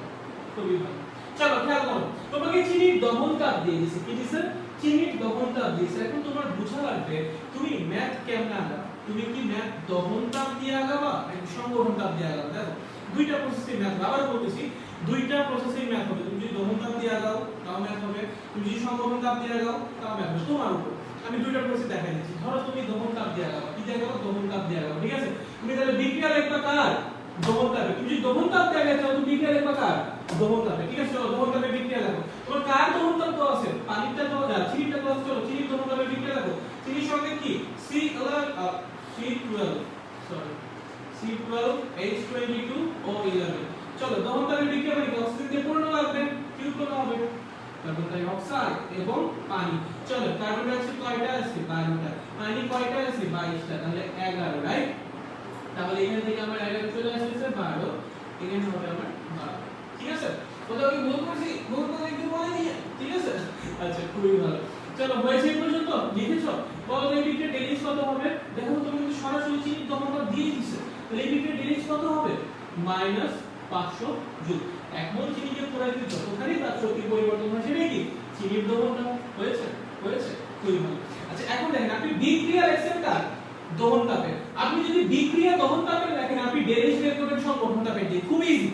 খুবই ভালো। চলো খেয়াল করো, তোমাকে চিনির দহন তাপ দিয়ে দিয়েছে। কি দিয়েছে? চিনির দহন তাপ দিয়েছে। এখন তোমার বোঝা লাগবে তুমি ম্যাথ কেমন আগাবা। তুমি কি ম্যাথ দহন তাপ দিয়ে আগাবা নাকি সংগঠন তাপ দিয়ে আগাবা? দেখো দুইটা প্রসেসে ম্যাথ, আবার বলতেছি দুইটা প্রসেসে ম্যাথ হবে। তুমি যদি দহন তাপ দিয়ে আগাও তাও ম্যাথ হবে, তুমি যদি সংগঠন তাপ দিয়ে আগাও তাও ম্যাথ হবে, তোমার উপর। আমি দুইটা প্রসেস দেখাই দিচ্ছি। ধরো তুমি দহন তাপ দিয়ে আগাও, কি দিয়ে আগাও? দহন তাপ দিয়ে আগাও। ঠিক আছে। তুমি তাহলে বিক্রিয়া লিখবা কার? দহন তাপে। তুমি যদি দহন তাপ দিয়ে আগাও তুমি বিক্রিয়া লিখবা কার? দহন তাপে। ঠিক আছে। চলো দহন তাপে বিক্রিয়া লেখো। তোমার কার দহন তাপ তো আছে? পানিটা তো আছে, চিনিটা তো আছে। চলো চিনির দহন তাপে বিক্রিয়া লেখো। চিনির সঙ্গে কি? C12 sorry C12H22O11। চলো দহন তাপে বিক্রিয়া মানে অক্সিজেন দিয়ে পূর্ণ লাগবে, কি উৎপন্ন হবে? কার্বন ডাই অক্সাইড এবং পানি। চলো কার্বন ডাই অক্সাইড কয়টা আছে 12টা, পানি কয়টা আছে 22টা, তাহলে 11, রাইট? তাহলে এখান থেকে আমার 11 চলে আসছে 12, এখানে হবে আমার 12। ঠিক আছে? কোথাও কি ভুল করছি? ভুল করলে একটু বলে নিয়ে, ঠিক আছে? আচ্ছা, খুবই ভালো। চলো হয়েছে এই পর্যন্ত, লিখেছো? বলো এই বিক্রিয়ার ডেলিজ কত হবে? দেখো তুমি কিন্তু সরাসরি চিনি দহনটা দিয়ে দিছে, তাহলে এই বিক্রিয়ার ডেলিজ কত হবে? -500 জুল। এক মোল চিনিকে পোড়াইতে যতখানি তার শক্তি পরিবর্তন হয় সেটাই কি চিনির দহনটা হয়েছে। হয়েছে, খুবই ভালো। আচ্ছা এখন দেখেন আপনি বিক্রিয়া লেখছেন কার দহন তাপের, আপনি যদি বিক্রিয়া দহন তাপের লেখেন আপনি ডেলিজ বের করবেন সংগঠন তাপের দিয়ে, খুব ইজি।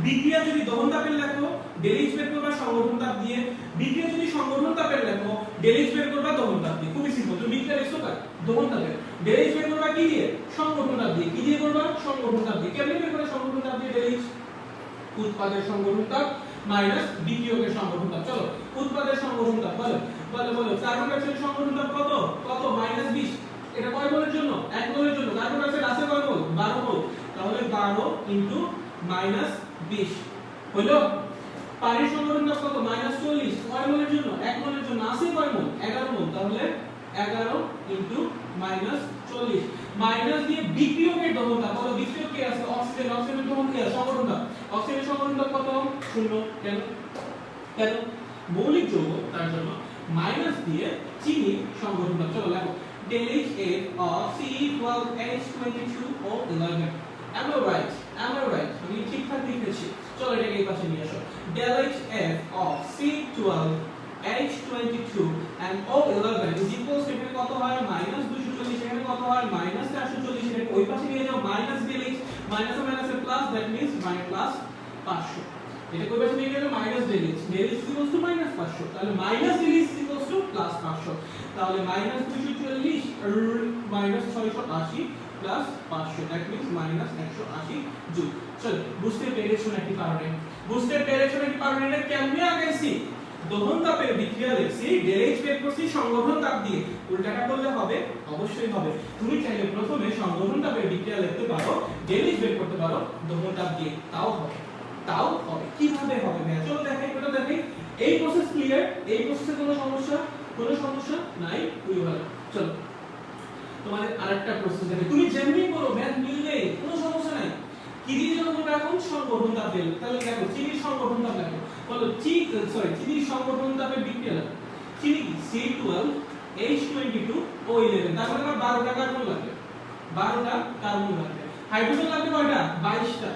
বিক্রিয়া যদি দহন তাপের লেখো ডেলিজ বের করবা সংগঠন তাপ দিয়ে, বিক্রিয়া যদি সংগঠন তাপের লেখো ডেলিজ বের করবা দহন তাপ দিয়ে, খুবই সিম্পল। তুমি বিক্রিয়া লিখছো কার দহন তাপের, ডেলিজ বের করবা কি দিয়ে সংগঠন তাপ দিয়ে, কি দিয়ে করবা সংগঠন তাপ দিয়ে। কেমনে বের করে সংগঠন তাপ দিয়ে ডেলিজ? উৎপাদের সংগঠন তাপ মাইনাস বিক্রিয়কের সংগঠন তাপ। চলো উৎপাদের সংগঠন তাপ বলো বলো বলো। কার্বন ডাই অক্সাইডের সংগঠন তাপ কত কত? -20। এটা কয় মোলের জন্য? 1 মোলের জন্য। কার্বন ডাই অক্সাইড আছে কয় মোল? 12 মোল। তাহলে 12 ইনটু -20 হলো। পানির সংগঠন তাপ কত? -40। কয় মোলের জন্য? 1 মোলের জন্য। আছে কয় মোল? 11 মোল। তাহলে 11 ইনটু -40 মাইনাস দিয়ে বিক্রিয়কের দহন তাপ। বলো বিক্রিয়ক কি আছে? অক্সিজেন। অক্সিজেনের দহন কি আছে? সংগঠন তাপ। অক্সিজেনের সংগঠন তাপ কত? 0। কেন? কেন? মৌলিক যৌগ তার জন্য মাইনাস দিয়ে চিনি সংগঠন তাপ। চলো লেখো del H of Ce12H22O11। Am I right? Am I right? আমি ঠিকঠাক লিখেছি। চলো এটাকে এই পাশে নিয়ে আসো। del HF of C12H22 and O11 is equals to এখানে কত হয়? -240। এখানে কত হয়? -440। এটাকে ওই পাশে নিয়ে যাও মাইনাস del H, মাইনাস মাইনাসে প্লাস, দ্যাট মিন্স +500। এটা কই পাশে নিয়ে গেলে minus del H, del H equals to -500, তাহলে minus del H equals to +500, তাহলে -240 -680 +500, দ্যাট মিন্স -180 জুল। চল বুঝতে পেরেছো নাকি কারণে? বুঝতে পেরেছো নাকি কারণে? এটা কেমনে আগাইছি? দহন তাপের বিক্রিয়া লিখছি, del H বের করছি সংগঠন তাপ দিয়ে। উল্টাটা করলে হবে? অবশ্যই হবে। তুমি চাইলে প্রথমে সংগঠন তাপের বিক্রিয়া লিখতে পারো, del H বের করতে পারো দহন তাপ দিয়ে, তাও হবে। তাও হবে। কিভাবে হবে ভাই? চলো দেখাই, এটা দেখাই। এই প্রসেস ক্লিয়ার? এই প্রসেসে কোনো সমস্যা? কোনো সমস্যা নাই? খুবই ভালো। চলো তোমাদের আরেকটা প্রসেস দেখাই। তুমি যেমনি করো ম্যাথ মিলবে, কোনো সমস্যা নাই। কি দিয়ে যখন তোমরা এখন সংগঠন তাপ দিলে, তাহলে দেখো চিনির সংগঠন তাপ দেখো। বলো চিনির সংগঠন তাপের বিক্রিয়া দেখো। চিনি কি C12H22O11, তার মানে আমার 12টা কার্বন লাগবে। 12টা কার্বন লাগবে। হাইড্রোজেন লাগবে কয়টা? 22টা।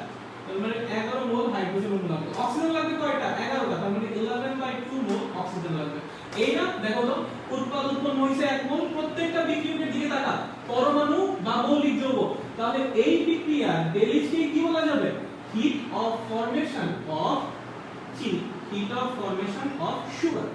তার মানে 11 মোল হাইড্রোজেন অণু লাগবে। অক্সিজেন লাগবে কয়টা? 11টা। তার মানে 11/2 মোল অক্সিজেন লাগবে। এই না দেখো তো উৎপাদ উৎপন্ন হইছে 1 মোল। প্রত্যেকটা বিক্রিয়কের দিকে তাকা, পরমাণু বা মৌলিক যৌগ। তাহলে এই বিক্রিয়ার del H কে কি বলা যাবে? হিট অফ ফরমেশন অফ চিনি, hit of formation of sugar,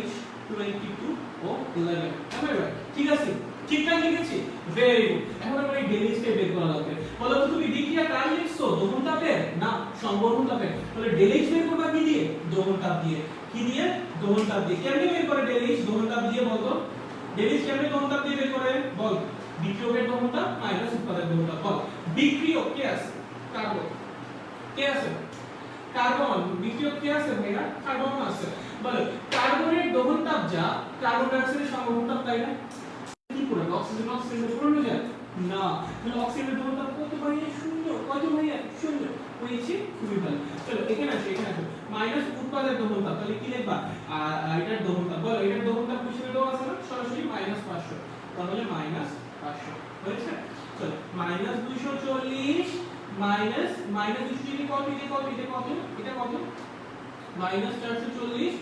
H22O11। am I right? ঠিক আছে? ঠিকঠাক লিখেছি? Very good. এখন আমরা এই del H কে বের করা লাগবে। বলো তো তুমি বিক্রিয়া কার লিখছো? দহন তাপের না সংগঠন তাপের? তাহলে del H বের করবা কি দিয়ে? দহন তাপ দিয়ে। কি দিয়ে? দহন তাপ দিয়ে। কেমনে বের করে del H দহন তাপ দিয়ে বলতো? del H কেমনে দহন তাপ দিয়ে বের করে বল? বিক্রিয়কের দহন তাপ মাইনাস উৎপাদের দহন তাপ। বল বিক্রিয়ক কে আছে? কার্বন। কে আছে? কার্বন। বিক্রিয়ক কে আছে ভাইরা? কার্বন আছে। বলো কার্বনের দহন তাপ যা, কার্বন ডাই অক্সাইডের সংগঠন তাপ তাই না? কি করে অক্সিজেন অক্সিজেন পুরনো যায় না? তাহলে অক্সিজেনের দহন তাপ কত ভাইয়া? 0। কত ভাইয়া? 0 হয়েছে। খুবই ভালো। চলো এখানে আসো, এখানে আসো। মাইনাস উৎপাদের দহন তাপ, তাহলে কি লিখবা? এটার দহন তাপ। বলো এটার দহন তাপ হিসেবে দেওয়া আছে না সরাসরি -500, তাহলে -500 হয়েছে। চলো -240 মাইনাস -240 কত? এটা কত? এটা কত? এটা কত? -440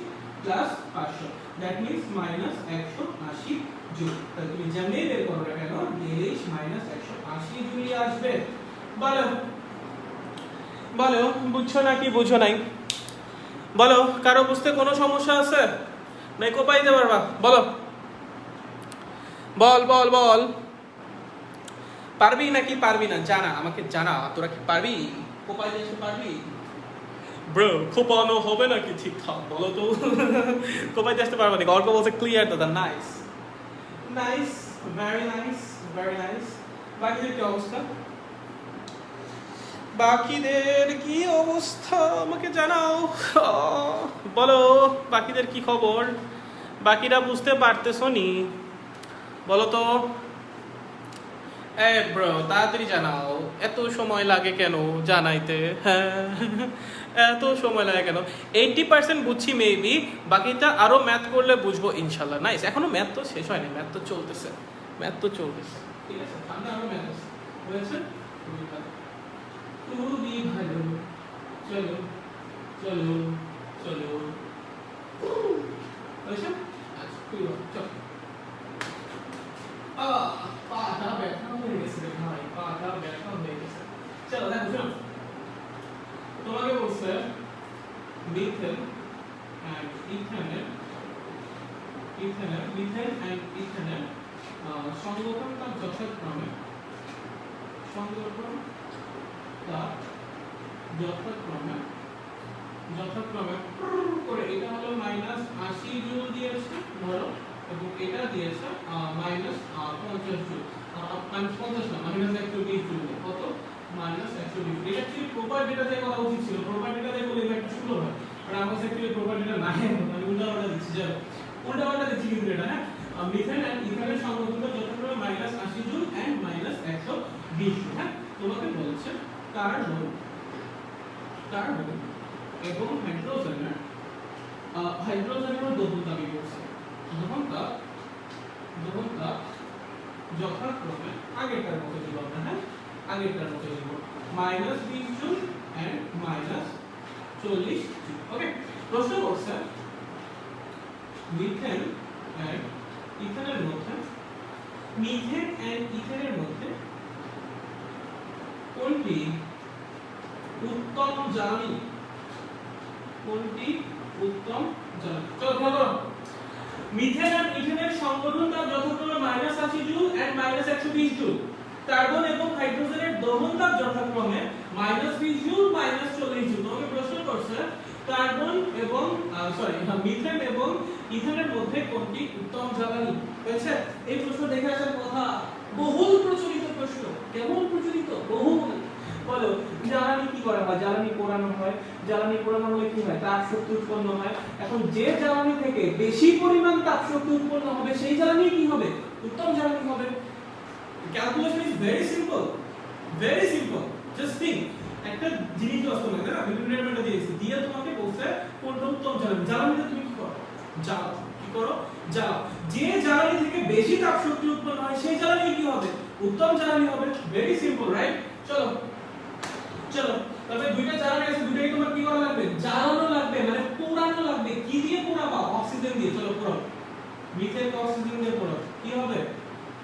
প্লাস 500, দ্যাট মিন্স -180 জুল। তাহলে তুমি যেমনি বের করো না কেন del H -180 জুলই আসবে। বলো বলো বুঝছো নাকি বুঝো নাই? বলো কারো বুঝতে কোনো সমস্যা আছে? নাই কোপাইতে পারবা? বলো বল বল বল। পারবি নাকি পারবি না? জানা, আমাকে জানা। তোরা কি পারবি? কোপাইতে এসে পারবি? ব্রো কোপানো হবে নাকি ঠিকঠাক বলো তো? কোপাইতে আসতে পারবে নাকি? অর্ক বলছে ক্লিয়ার দাদা। Nice nice, very nice, very nice. বাকিদের কি অবস্থা? বাকিদের কি অবস্থা আমাকে জানাও। বলো বাকিদের কি খবর? বাকিরা বুঝতে পারতেছো নি? বলো তো। ব্রো তাড়াতাড়ি জানাও, এত সময় লাগে কেন জানাইতে? হ্যাঁ, এত সময় লাগে কেন? 80% বুঝছি মেবি, বাকিটা আরো ম্যাথ করলে বুঝবো ইনশাল্লাহ। নাইস, এখনো ম্যাথ তো শেষ হয়নি, ম্যাথ তো চলতেছে, ম্যাথ তো চলতেছে। ঠিক আছে, সামনে আরো ম্যাথ আছে, হয়েছে? খুবই ভালো, খুবই ভালো। চলো চলো চলো, হয়েছে? আচ্ছা খুবই ভালো, চলো। পাটা ব্যথা হয়ে গেছে রে ভাই, পাটা ব্যথা হয়ে গেছে। চলো দেখো, শোনো, তোমাকে বলছে মিথেন এন্ড ইথেনের সংগঠন তার যথাক্রমে করে, এটা হলো -80 জুল দিয়েছে ধরো, এবং এটা দিয়েছে -50 জুল, -50 না, -120 জুল। কত? -120। এটা অ্যাকচুয়ালি প্রপার্টিটা দিয়ে করা উচিত ছিল, প্রপার্টিটা দিয়ে বলে এটা একটু সুন্দর হয়, আর আমার কাছে অ্যাকচুয়ালি প্রপার্টিটা নাই, আমি উল্টাপাল্টা দিচ্ছি, যাও উল্টাপাল্টা দিচ্ছি কিন্তু এটা, হ্যাঁ। মিথেন এন্ড ইথেনের সংগঠনটা যথাক্রমে -80 জুল এন্ড -120 জুল, হ্যাঁ। তোমাকে বলছে কার্বন এবং হাইড্রোজেনের দহন দাবি করছে। দহনতাপ যথাক্রমে আগেরটার মতো দিব আমরা, হ্যাঁ, আগেরটার মতো দিব, -20 জুল এন্ড -40 জুল। ওকে, প্রশ্ন করছে মিথেন এন্ড ইথেনের মধ্যে কোনটি উত্তম জ্বালানি? চলো বলো। মিথেন আর ইথেনের সংগঠনটা যথাক্রমে -80 জুল এন্ড -120 জুল। কার্বন এবং হাইড্রোজেনের দহন তাপ যথাক্রমে -20 জুল -40 জুল। তোমাকে প্রশ্ন করছে কার্বন এবং মিথেন এবং ইথেনের মধ্যে কোনটি উত্তম জ্বালানি? হয়েছে? এই প্রশ্ন দেখে আসার কথা, বহুল প্রচলিত প্রশ্ন। কেমন প্রচলিত? বহুল। বলো, জ্বালানি কি করা হয়? জ্বালানি পোড়ানো হয়। জ্বালানি পোড়ানো হলে কি হয়? তাপ শক্তি উৎপন্ন হয়। এখন যে জ্বালানি থেকে বেশি পরিমাণ তাপ শক্তি উৎপন্ন হবে সেই জ্বালানি কি হবে? উত্তম জ্বালানি হবে। Calculation is very simple, very simple. Just think, একটা জিনিস দস্ত লাগে না, বিলিয়নটা দিয়েছি, দিয়ে তোমাকে বলছে কোনটা উত্তম জ্বালানি। জ্বালানিতে তুমি কি করো? জ্বালাও। কি করো? জ্বালাও। যে জ্বালানি থেকে বেশি তাপ শক্তি উৎপন্ন হয় সেই জ্বালানি কি হবে? উত্তম জ্বালানি হবে। Very simple, right? চলো চলো, তবে দুইটা জ্বালানি আছে, দুইটাই তোমার কি করা লাগবে? জ্বালানো লাগবে, মানে পোড়ানো লাগবে। কি দিয়ে পোড়াবা? অক্সিজেন দিয়ে। চলো পোড়াও, মিথেনকে অক্সিজেন দিয়ে পোড়াও। কি হবে?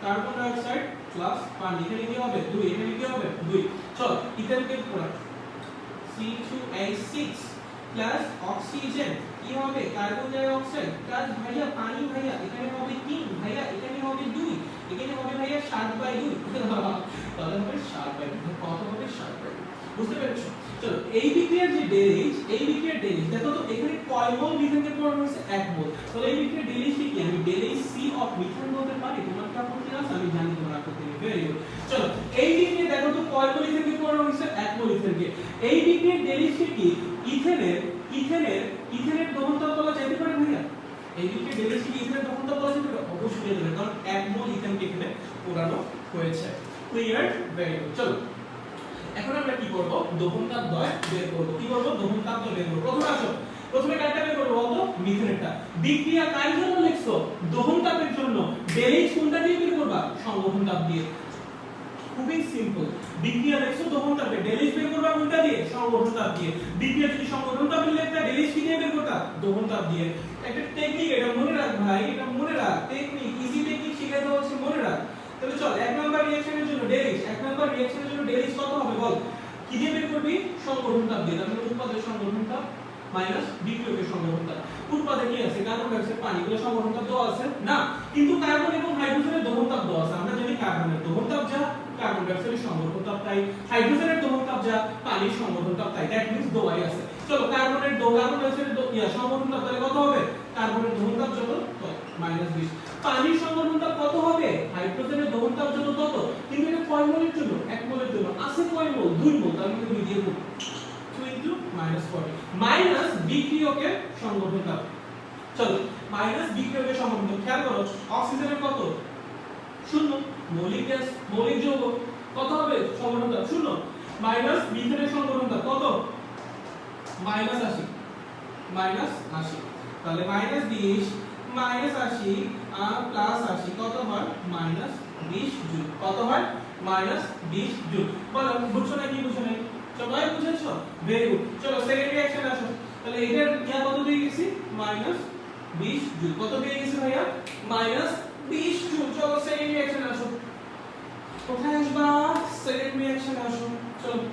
কার্বন ডাই অক্সাইড প্লাস পানি, এখানে কি হবে? 2, এখানে কি হবে? 2। চলো ইথেনকে পোড়াও, C2H6 প্লাস অক্সিজেন, কি হবে? কার্বন ডাই অক্সাইড প্লাস ভাইয়া পানি, ভাইয়া এখানে হবে 3, ভাইয়া এখানে হবে 2, এখানে হবে ভাইয়া 7/2, তাহলে হবে 7/2। কত হবে? 7/2। বুঝতে পেরেছো? চলো, এই বিক্রিয়ার যে ডেরিজ, দেখো তো এখানে কয় মোল মিথেনকে পোড়ানো হয়েছে? 1 মোল। তাহলে এই বিক্রিয়ার ডেরিজ কি? আমি ডেরিজ C অফ মিথেন বলতে পারি। তোমার কি আপত্তি আছে? আমি জানি তোমার আপত্তি নেই। Very good. চলো, এই বিক্রিয়া দেখো তো কয় মোল মিথেনকে পোড়ানো হয়েছে? 1 মোল মিথেনকে। এই বিক্রিয়ার ডেরিজ কি? ইথেনের দহন তাপ বলা যেতে পারে ভাইয়া? এই বিক্রিয়ার ডেরিজ কি? ইথেনের দহন তাপ বলা যেতে পারে? অবশ্যই যেতে পারে, কারণ 1 মোল ইথেনকে এখানে পোড়ানো হয়েছে। ক্লিয়ার? Very good. চলো, এখন আমরা কি করব? দহন তাপ দ্বয় বের করব। কি করব? দহন তাপ দ্বয় বের করব। প্রথমে কারটা বের করব বলতো? মিথেনেরটা। বিক্রিয়া কার জন্য লিখছো? দহন তাপের জন্য। ডেরিজ কোনটা দিয়ে বের করবা? সংবহন তাপ দিয়ে। খুবই সিম্পল। বিক্রিয়া লিখছো দহন তাপে, ডেরিজ বের করবা কোনটা দিয়ে? সংবহন তাপ দিয়ে। বিক্রিয়া যদি সংবহন তাপে লিখতা, ডেরিজ কি দিয়ে বের করতা? দহন তাপ দিয়ে। একটা টেকনিক, এটা মনে রাখ ভাই, এটা মনে রাখ। টেকনিক, ইজি টেকনিক শিখে দেওয়া হচ্ছে, মনে রাখ। তাহলে চল, 1 নাম্বার রিঅ্যাকশনের জন্য ডেরিজ, 1 নাম্বার রিঅ্যাকশনের জন্য ডেরিজ কত হবে বল? কি দিয়ে বের করবি? সংগঠন তাপ দিয়ে। তাহলে উৎপাদের সংগঠন তাপ মাইনাস বিক্রিয়কের সংগঠন তাপ। উৎপাদে কি আছে? কার্বন ডাই অক্সাইড, পানি, এগুলো সংগঠন তাপ দেওয়া আছে না? কিন্তু কার্বন এবং হাইড্রোজেনের দহন তাপ দেওয়া আছে। আমরা জানি কার্বনের দহন তাপ যা, কার্বন ডাই অক্সাইডের সংগঠন তাপ তাই, হাইড্রোজেনের দহন তাপ যা, পানির সংগঠন তাপ তাই। দ্যাট মিন্স দোয়াই আছে। চলো, কার্বন ডাই অক্সাইডের সংগঠন তাপ তাহলে কত হবে? কার্বনের দহন তাপ যত -20। পানির সংগঠন তাপ কত হবে? হাইড্রোজেনের দহন তাপ যত তত। কিন্তু এটা কয় মোলের জন্য? 1 মোলের জন্য। আছে কয় মোল? 2 মোল। তার মানে 2 দিয়ে গুণ, 2 * -40 মাইনাস বিক্রিয়কের সংগঠন তাপ। চলো মাইনাস বিক্রিয়কের সংগঠন খেয়াল করো অক্সিজেনের কত 0 মৌলিক গ্যাস মৌলিক যৌগ কত হবে সংগঠন তাপ 0 মাইনাস মিথেনের সংগঠন তাপ কত -80 তাহলে -20 -80 আর +80 কত হয় -20 জুল কত হয় -20 জুল। বলো বুঝছো না কি বুঝছো না সবাই বুঝেছো ভেরি গুড। চলো সেকেন্ড রিঅ্যাকশন আসো তাহলে এটার ইয়া কত দিয়ে গেছি -20 জুল কত দিয়ে গেছি ভাইয়া -20 জুল। চলো সেকেন্ড রিঅ্যাকশন আসো কোথায় আসবা সেকেন্ড রিঅ্যাকশন আসো চলো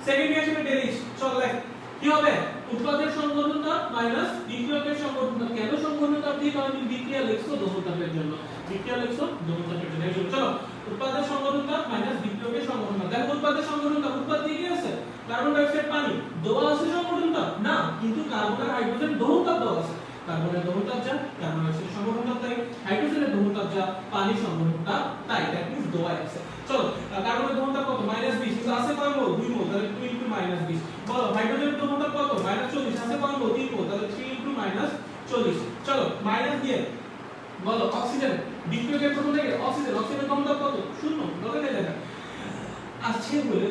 সেকেন্ড রিঅ্যাকশনে ডেরিস চল দেখ কি হবে উৎপাদের সংগঠন তাপ মাইনাস বিক্রিয়কের সংগঠন তাপ। কেন সংগঠন তাপ দিয়ে কারণ তুমি বিক্রিয়া লিখছো দহন তাপের জন্য বিক্রিয়া লিখছো দহন তাপের জন্য। চলো উৎপাদের সংগঠন তাপ মাইনাস বিক্রিয়কের সংগঠন তাপ। দেখো উৎপাদের সংগঠন তাপ উৎপাদ দিয়ে কি আছে কার্বন ডাই অক্সাইড পানি দেওয়া আছে সংগঠন তাপ না কিন্তু কার্বন আর হাইড্রোজেন দহন তাপ দেওয়া আছে। কার্বনের দহন তাপ যা কার্বন ডাইঅক্সাইড সংগঠন তাপ তাই হাইড্রোজেনের দহন তাপ যা পানি সংগঠন তাপ তাই দ্যাট মিন্স দেওয়া আছে। চলো কার্বনের দহন তাপ কত -20 কিন্তু আছে কয় মোল 2 মোল তাহলে 2 * -20 বলো হাইড্রোজেনের দহন তাপ কত -40 আছে কয় মোল 3 মোল তাহলে 3 * -40 চলো মাইনাস দিয়ে বলো অক্সিজেন বিক্রিয়কের প্রথম থেকে অক্সিজেনের দহন তাপ কত 0 বলে দেয় দেখা আছে বলে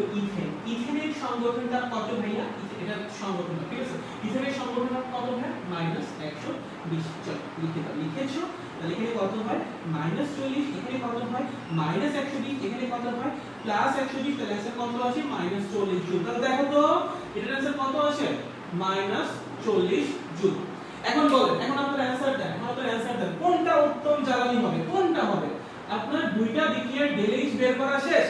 ইথেনের সংগঠন তাপ কত ভাইয়া এটা সংগঠন ঠিক আছে ইথেনের সংগঠন তাপ কত হয় -120 চলো লিখেছো তাহলে এখানে কত হয় -40 এখানে কত হয় -120 এখানে কত হয় +120 তাহলে आंसर কত আসে -40 জুল। তাহলে দেখো তো এটার आंसर কত আসে -40 জুল। এখন বলেন এখন আপনার आंसर দেন কোনটা উত্তম জ্বালানি হবে কোনটা হবে আপনার দুইটা বিক্রিয়ার ডেলিজ বের করা শেষ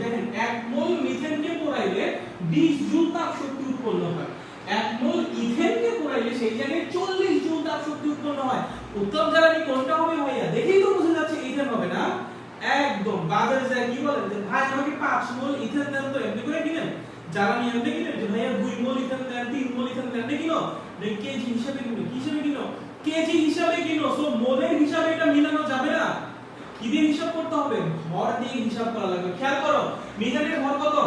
দেখেন 1 মোল মিথেনকে পোড়াইলে 20 জুল তাপ শক্তি উৎপন্ন হয় 1 মোল ইথেনকে পোড়াইলে সেই জায়গায় 40 জুল তাপ শক্তি উৎপন্ন হয়। উত্তম জ্বালানি কোনটা হবে ভাইয়া দেখেই তো বোঝা যাচ্ছে ইথেন হবে না একদম বাজারে যায় কি বলেন যে ভাই আমাকে 5 মোল ইথেন দেন তো এমনি করে কিনেন জ্বালানি এমনি কিনেন যে ভাইয়া 2 মোল ইথেন দেন 3 মোল ইথেন দেন কিনো কেজি হিসাবে কিনো কেজি হিসাবে কিনো সো মোলের হিসাবে এটা মিলানো যাবে না কি দিয়ে হিসাব করতে হবে ভর দিয়ে হিসাব করা লাগবে। খেয়াল করো মিথেনের ভর কত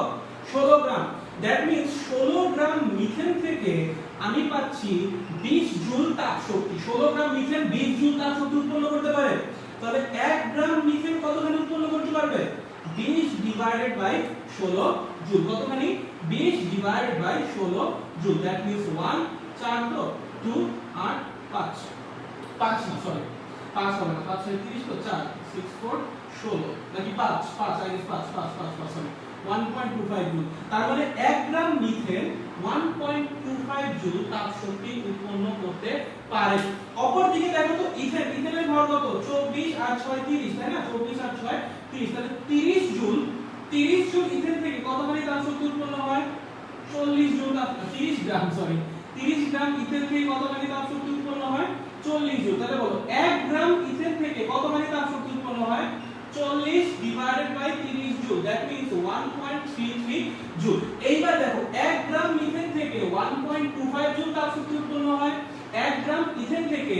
16 গ্রাম দ্যাট মিন্স 16 গ্রাম মিথেন থেকে আমি পাচ্ছি 20 জুল তাপ শক্তি 16 গ্রাম মিথেন 20 জুল তাপ শক্তি উৎপন্ন করতে পারে। তাহলে 1 গ্রাম মিথেন কতখানি উৎপন্ন করতে পারবে 20 ডিভাইডেড বাই 16 জুল কতখানি 20 divided by 16 joule that means 1 4 তো 2 8 5 না সরি 5 হবে না 5 30 তো 4 6 4 16 নাকি 5 আই গেস 5 সরি 1.25 জুল। তার মানে 1 গ্রাম মিথেন 1.25 জুল তাপ শক্তি উৎপন্ন করতে পারে। অপরদিকে দেখো তো ইথেনের ভর কত 24 আর 6 30 তাই না 24 আর 6 30 তাহলে 30 জুল ইথেন থেকে কতখানি তাপ শক্তি উৎপন্ন হয় 40 জুল 30 গ্রাম সরি 30 গ্রাম ইথেন থেকে কতখানি তাপ শক্তি উৎপন্ন হয় 40 জুল। তাহলে বলো 1 গ্রাম ইথেন থেকে কতখানি তাপ শক্তি উৎপন্ন হয় 40 divided by 30 joule that means 1.33 joule. এইবার দেখো 1 গ্রাম মিথেন থেকে 1.25 জুল তাপ শক্তি উৎপন্ন হয় 1 গ্রাম ইথেন থেকে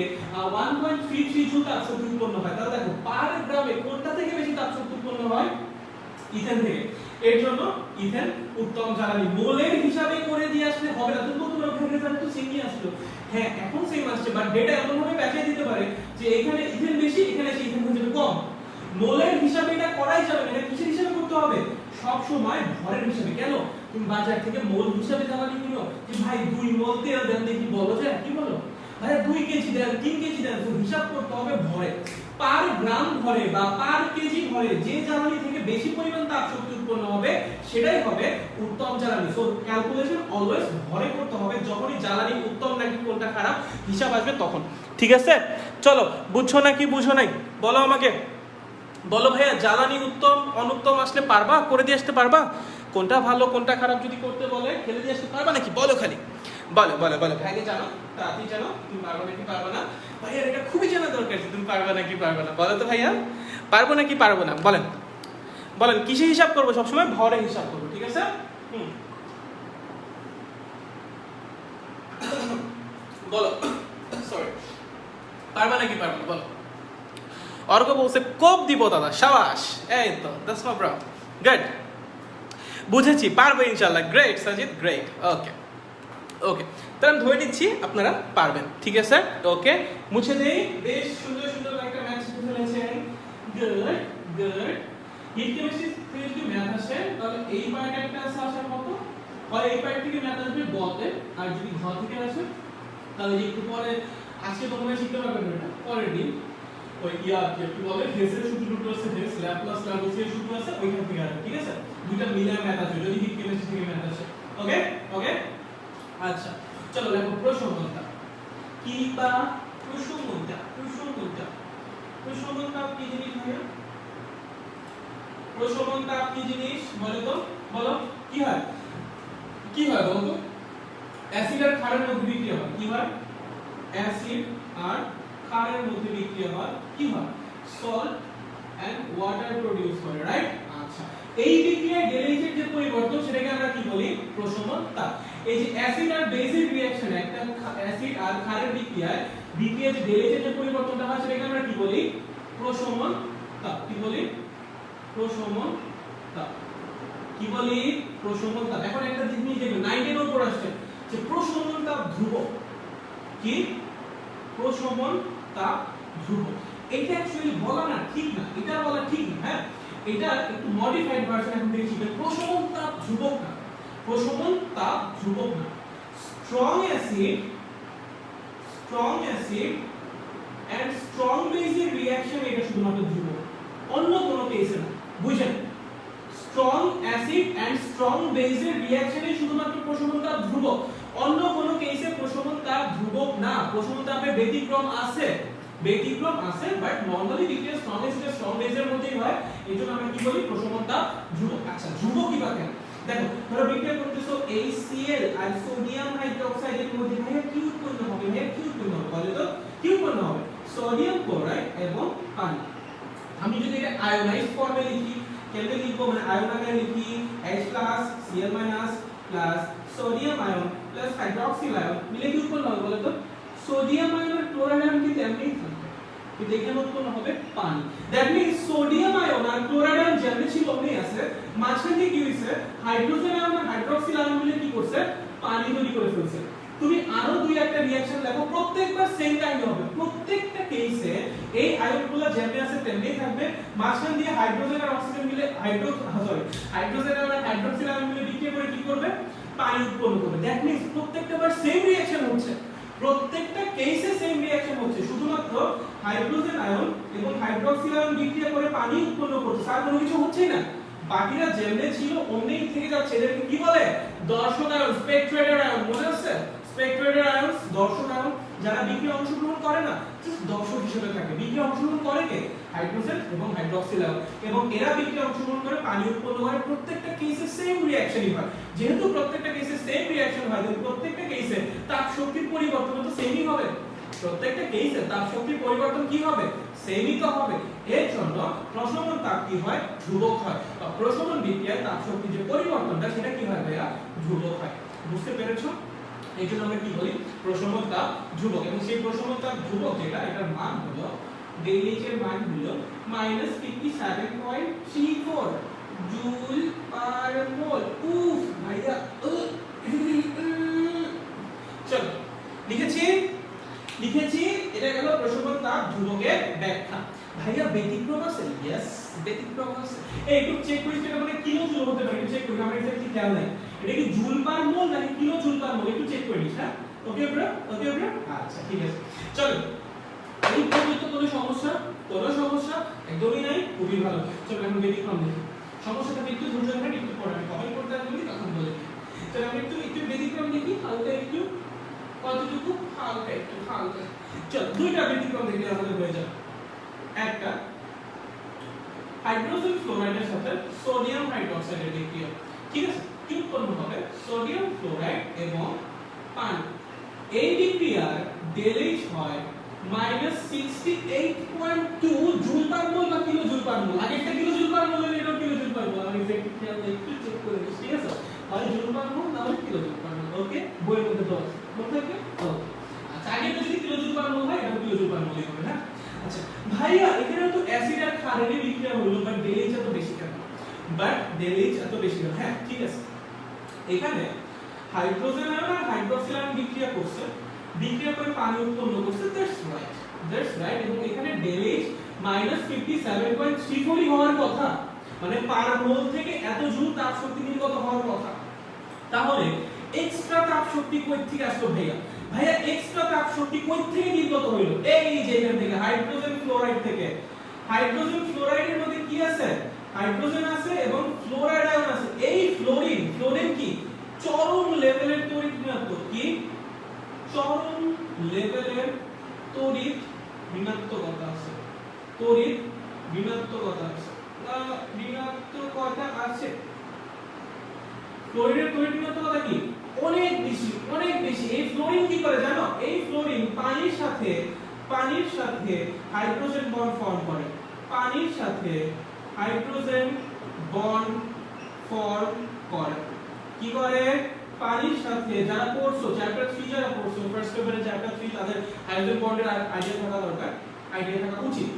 1.33 জুল তাপ শক্তি উৎপন্ন হয়। তাহলে দেখো পার গ্রামে কোনটা থেকে বেশি তাপ শক্তি উৎপন্ন হয় ইথেন থেকে। এর জন্য ইথেন উত্তম জ্বালানি মোলের হিসাবে করে দিয়ে আসলে হবে না। তুমি ওখানে রেজাল্ট তো সেমই আসলো হ্যাঁ এখন সেম আসছে বাট ডেটা এমন ভাবে প্যাকেজ দিতে পারে যে এখানে ইথেন বেশি এখানে সেই ইথেন হচ্ছে কম। মোলের হিসাবে এটা করাই যাবে না এটা কিসের হিসাবে করতে হবে সব সময় ভরের হিসাবে। কেন তুমি বাজার থেকে মোল হিসাবে জ্বালানি কিনো যে ভাই 2 মোল তেল দেন দেখি বলো যে কি বলো ভাই 2 কেজি দেন 3 কেজি দেন তো হিসাব করতে হবে ভরে পার গ্রাম ভরে বা পার কেজি ভরে যে জ্বালানি থেকে বেশি পরিমাণ তাপ শক্তি উৎপন্ন হবে সেটাই হবে উত্তম জ্বালানি। সো ক্যালকুলেশন অলওয়েজ ভরে করতে হবে যখনই জ্বালানি উত্তম নাকি কোনটা খারাপ হিসাব আসবে তখন ঠিক আছে। চলো বুঝছো নাকি বুঝো নাই বলো আমাকে বলো ভাইয়া জ্বালানি উত্তম অনুত্তম আসলে পারবা করে দিয়ে আসতে পারবা কোনটা ভালো কোনটা খারাপ যদি করতে বলে খেলে দিয়ে আসতে পারবা নাকি বলো খালি বলো ভাইকে জানো তাড়াতাড়ি জানো তুমি পারবা নাকি পারবা না ভাইয়া এটা খুবই জানা দরকার যে তুমি পারবা নাকি পারবা না বলো তো ভাইয়া পারবো নাকি পারবো না বলেন কিসে হিসাব করবো সবসময় ভরে হিসাব করবো ঠিক আছে। বলো সরি পারবা নাকি পারবো না বলো অর্ক বলছে কোপ দিব দাদা শাবাশ এই তো দ্যাটস মাই ব্রো গুড বুঝেছি, পারবে ইনশাআল্লাহ। Great Sajid, great. Okay okay, তাহলে আমি ধরে নিচ্ছি আপনারা পারবেন, ঠিক আছে। ওকে, মুছে দেই। বেশ সুন্দর সুন্দর একটা ম্যাথ শিখে ফেলেছেন। Good good. হিট কেমিস্ট্রি থেকে যদি ম্যাথ আসে তাহলে এই পার্ট একটা আছে আসার মতো, আর এই পার্ট থেকে ম্যাথ আসবে গতে, আর যদি ঘ থেকে আসে তাহলে একটু পরে আজকে তোমরা শিখতে পারবে না, পরের দিন ওই কি বলে হেসের সূত্র আছে, হেস ল্যাপ্লাস লাগুসিয়ার সূত্র আছে, ওইখান থেকে আসবে, ঠিক আছে। দুইটা মিলে ম্যাথ আসবে যদি হিট কেমিস্ট্রি থেকে ম্যাথ আসে। ওকে ওকে, আচ্ছা চলো দেখো প্রসঙ্গতা কি বা প্রসঙ্গতা কি জিনিস ভাইয়া? প্রসঙ্গতা কি জিনিস বলো তো, বলো কি হয় বলো তো? অ্যাসিড আর ক্ষারের মধ্যে বিক্রিয়া হয়, কি হয়? অ্যাসিড আর ক্ষারের মধ্যে বিক্রিয়া হয়, কি হয়? সল্ট এন্ড ওয়াটার প্রোডিউস করে, রাইট? আচ্ছা, এই বিক্রিয়ায় ডেলেইটের যে পরিবর্তন সেটাকে আমরা কি বলি? প্রশমন তাপ। এই যে অ্যাসিড আর বেসিক রিঅ্যাকশন, একটা অ্যাসিড আর ক্ষারের বিক্রিয়ায় যে ডেলেইটের যে পরিবর্তনটা হয় সেটাকে আমরা কি বলি? প্রশমন তাপ। কি বলি? প্রশমন তাপ। কি বলি? প্রশমন তাপ। এখন একটা জিনিস দেখবেন 9 এর উপর আসছে যে প্রশমন তাপ ধ্রুবক। কি? প্রশমন তাপ ধ্রুবক। এটা অ্যাকচুয়ালি বলা না ঠিক না, এটা বলা ঠিক না, হ্যাঁ এটা একটু মডিফাইড ভার্সন এখন থেকে শিখবেন। প্রশমন তাপ ধ্রুবক না, প্রশমন তাপ ধ্রুবক না। স্ট্রং অ্যাসিড এন্ড স্ট্রং বেসের রিঅ্যাকশন এটা শুধুমাত্র ধ্রুবক, অন্য কোনো কেসে না, বুঝেন? স্ট্রং অ্যাসিড এন্ড স্ট্রং বেসের রিঅ্যাকশনে শুধুমাত্র প্রশমন তাপ ধ্রুবক, অন্য কোনো কেসে প্রশমন তাপ ধ্রুবক না। প্রশমন তাপের ব্যতিক্রম আছে, বাট নরমালি বিক্রিয়া স্ট্রং অ্যাসিড আর স্ট্রং বেসের মধ্যেই হয়, এজন্য আমরা কি বলি? প্রশমন তাপ ধ্রুবক। আচ্ছা, ধ্রুবক কি বা কেন? দেখো ধরো বিক্রিয়া করতেছো HCl আর সোডিয়াম হাইড্রোক্সাইডের মধ্যে ভাইয়া কি উৎপন্ন হবে? বলে তো কি উৎপন্ন হবে? সোডিয়াম ক্লোরাইড এবং পানি। আমি যদি এটা আয়োনাইজ ফর্মে লিখি, কেমনে লিখবো? মানে আয়ন আকারে লিখি H+ Cl- plus sodium ion plus hydroxyl ion মিলে কি উৎপন্ন হবে বলো তো? সোডিয়াম আয়ন আর ক্লোরাইড আয়ন কিন্তু এমনিই থাকবে, কিন্তু এখানে উৎপন্ন হবে পানি। দ্যাট মিন্স সোডিয়াম আয়ন আর ক্লোরাইড আয়ন যেমনি ছিল অমনি আছে, মাঝখানে কি হইছে? হাইড্রোজেন আয়ন আর হাইড্রোক্সিল আয়ন মিলে কি করছে? পানি তৈরি করে ফেলছে। তুমি আরো দুই একটা রিঅ্যাকশন দেখো, প্রত্যেকবার সেম কাইন্ড হবে, প্রত্যেকটা কেসে এই আয়নগুলো যেমনি আছে তেমনি থাকবে, মাঝখান দিয়ে হাইড্রোজেন আর অক্সিজেন মিলে হাইড্রোজেন আর হাইড্রোক্সিল আয়ন মিলে বিক্রিয়া করে কি করবে? পানি উৎপন্ন করবে। দ্যাট মিন্স প্রত্যেকটা বার সেম রিঅ্যাকশন হচ্ছে, প্রত্যেকটা কেসে সেম রিঅ্যাকশন হচ্ছে, শুধুমাত্র হাইড্রোজেন আয়ন এবং হাইড্রোক্সিল আয়ন বিক্রিয়া করে পানি উৎপন্ন করছে, আর কোনো কিছু হচ্ছেই না। বাকিরা যেমনে ছিল অমনেই থেকে যাচ্ছে। এদেরকে কি বলে? দর্শক আয়ন, স্পেকট্রেটর আয়ন। মনে আছে? স্পেকট্রেটর আয়ন, দর্শক আয়ন। যারা বিক্রিয়া অংশগ্রহণ করে না, জাস্ট দর্শক হিসেবে থাকে। বিক্রিয়া অংশগ্রহণ করে কে? হাইড্রোজেন এবং হাইড্রোক্সিল আয়ন, এবং এরা বিক্রিয়া অংশগ্রহণ করে পানি উৎপন্ন করে। প্রত্যেকটা কেসে সেম রিঅ্যাকশনই হয়। যেহেতু প্রত্যেকটা কেসে সেম রিঅ্যাকশন হয়, তাহলে প্রত্যেকটা কেসে তাপ শক্তির পরিবর্তন তো সেমই হবে। প্রত্যেকটা কেসে তাপ শক্তির পরিবর্তন কি হবে? সেমই তো হবে। এর জন্য প্রশমন তাপ কি হয়? ধ্রুবক হয়। প্রশমন বিক্রিয়ায় তাপ শক্তির যে পরিবর্তনটা সেটা কি হয় ভাইয়া? ধ্রুবক হয়। বুঝতে পেরেছো? এই জন্য আমরা কি বলি? প্রশমন তাপ ধ্রুবক। এবং সেই প্রশমন তাপ ধ্রুবক যেটা, এটার মান হলো ডেইলিচ এর মান হলো -57.34 জুল পার মোল। উফ ভাইয়া, চলো লিখেছি এটা গেল প্রশমন তাপ ধ্রুবকের ব্যাখ্যা। ভাইয়া ব্যতিক্রম আছে? यस, ব্যতিক্রম আছে। এই একটু চেক করি, এটা মানে কিলো জুল হতে পারে, চেক করি, আমার এক্স্যাক্টলি খেয়াল নাই এটা কি জুল পার মোল নাকি কিলো জুল পার মোল, একটু চেক করে নিস। হ্যাঁ, ওকে ব্রো, আচ্ছা ঠিক আছে। চলো, এই পর্যন্ত কোনো সমস্যা একদমই নাই, খুবই ভালো। চলো আমরা ব্যতিক্রম দেখি। সমস্যা থাকে একটু ধৈর্য ধরে, একটু পরে আমি কমেন্ট করতে আসবি তখন বলে দিই। চলো আমরা একটু ব্যতিক্রম দেখি, হালকা একটু, কতটুকু? হালকা একটু, হালকা। চলো দুইটা ব্যতিক্রম দেখলে আমাদের হয়ে যাবে। একটা হাইড্রোজেন ফ্লোরাইডের সাথে সোডিয়াম হাইড্রোক্সাইডের বিক্রিয়া, ঠিক আছে? কি উৎপন্ন হবে? সোডিয়াম ফ্লোরাইড এবং পানি। এই বিক্রিয়ার ডেলএইচ হয় -68.2 জুল পার মোল বা কিলো জুল পার মোল। আগেরটা কিলো জুল পার মোল, এটাও কিলো জুল পার মোল। আমি এক্স্যাক্টলি খেয়াল নাই, একটু চেক করে নিস, ঠিক আছে? হয় জুল পার মোল না হলে কিলো জুল পার মোল। ওকে, বইয়ের মধ্যে তো আছে, মনে থাকবে? ওকে, আচ্ছা আগেরটা যদি কিলো জুল পার মোল হয়, এটাও কিলো জুল পার মোলই হবে। হ্যাঁ, আচ্ছা ভাইয়া এখানে তো অ্যাসিড আর ক্ষারের বিক্রিয়া হলো, বাট ডেলএইচ তো বেশি কেন? বাট ডেলিজ এত বেশি না। হ্যাঁ ঠিক আছে, এখানে হাইড্রোজেন আয়ন আর হাইড্রক্সিল আয়ন বিক্রিয়া করছে, বিক্রিয়া করে পানি উৎপন্ন করছে, দ্যাটস রাইট। এবং এখানে ডেলিজ -57.34 হওয়ার কথা, মানে পার মোল থেকে এত জুল তাপ শক্তি নির্গত হওয়ার কথা। তাহলে এক্সট্রা তাপ শক্তি কই থেকে আসলো ভাইয়া? ভাইয়া এক্সট্রা তাপ শক্তি কই থেকে নির্গত হইলো? এই যে এখান থেকে, হাইড্রোজেন ফ্লোরাইড থেকে। হাইড্রোজেন ফ্লোরাইডের মধ্যে কি আছে? হাইড্রোজেন আছে এবং ফ্লোরাইড আয়ন আছে। এই ফ্লোরিন, ফ্লোরিন কি চরম লেভেলের তড়িৎ ঋণাত্মক, কি চরম লেভেলের তড়িৎ ঋণাত্মকতা আছে, তড়িৎ ঋণাত্মকতা আছে, ঋণাত্মকতা আছে। ফ্লোরিনের তড়িৎ ঋণাত্মকতা কি অনেক বেশি, অনেক বেশি। এই ফ্লোরিন কি করে জানো? এই ফ্লোরিন পানির সাথে হাইড্রোজেন বন্ড ফর্ম করে, পানির সাথে হাইড্রোজেন বন্ড ফর্ম করে। কি করে? পানির সাথে, যারা পড়ছো চ্যাপ্টার 3, যারা পড়ছো ফার্স্ট পেপারে চ্যাপ্টার 3, তাদের হাইড্রোজেন বন্ডের আইডিয়া থাকা দরকার, আইডিয়া থাকা উচিত।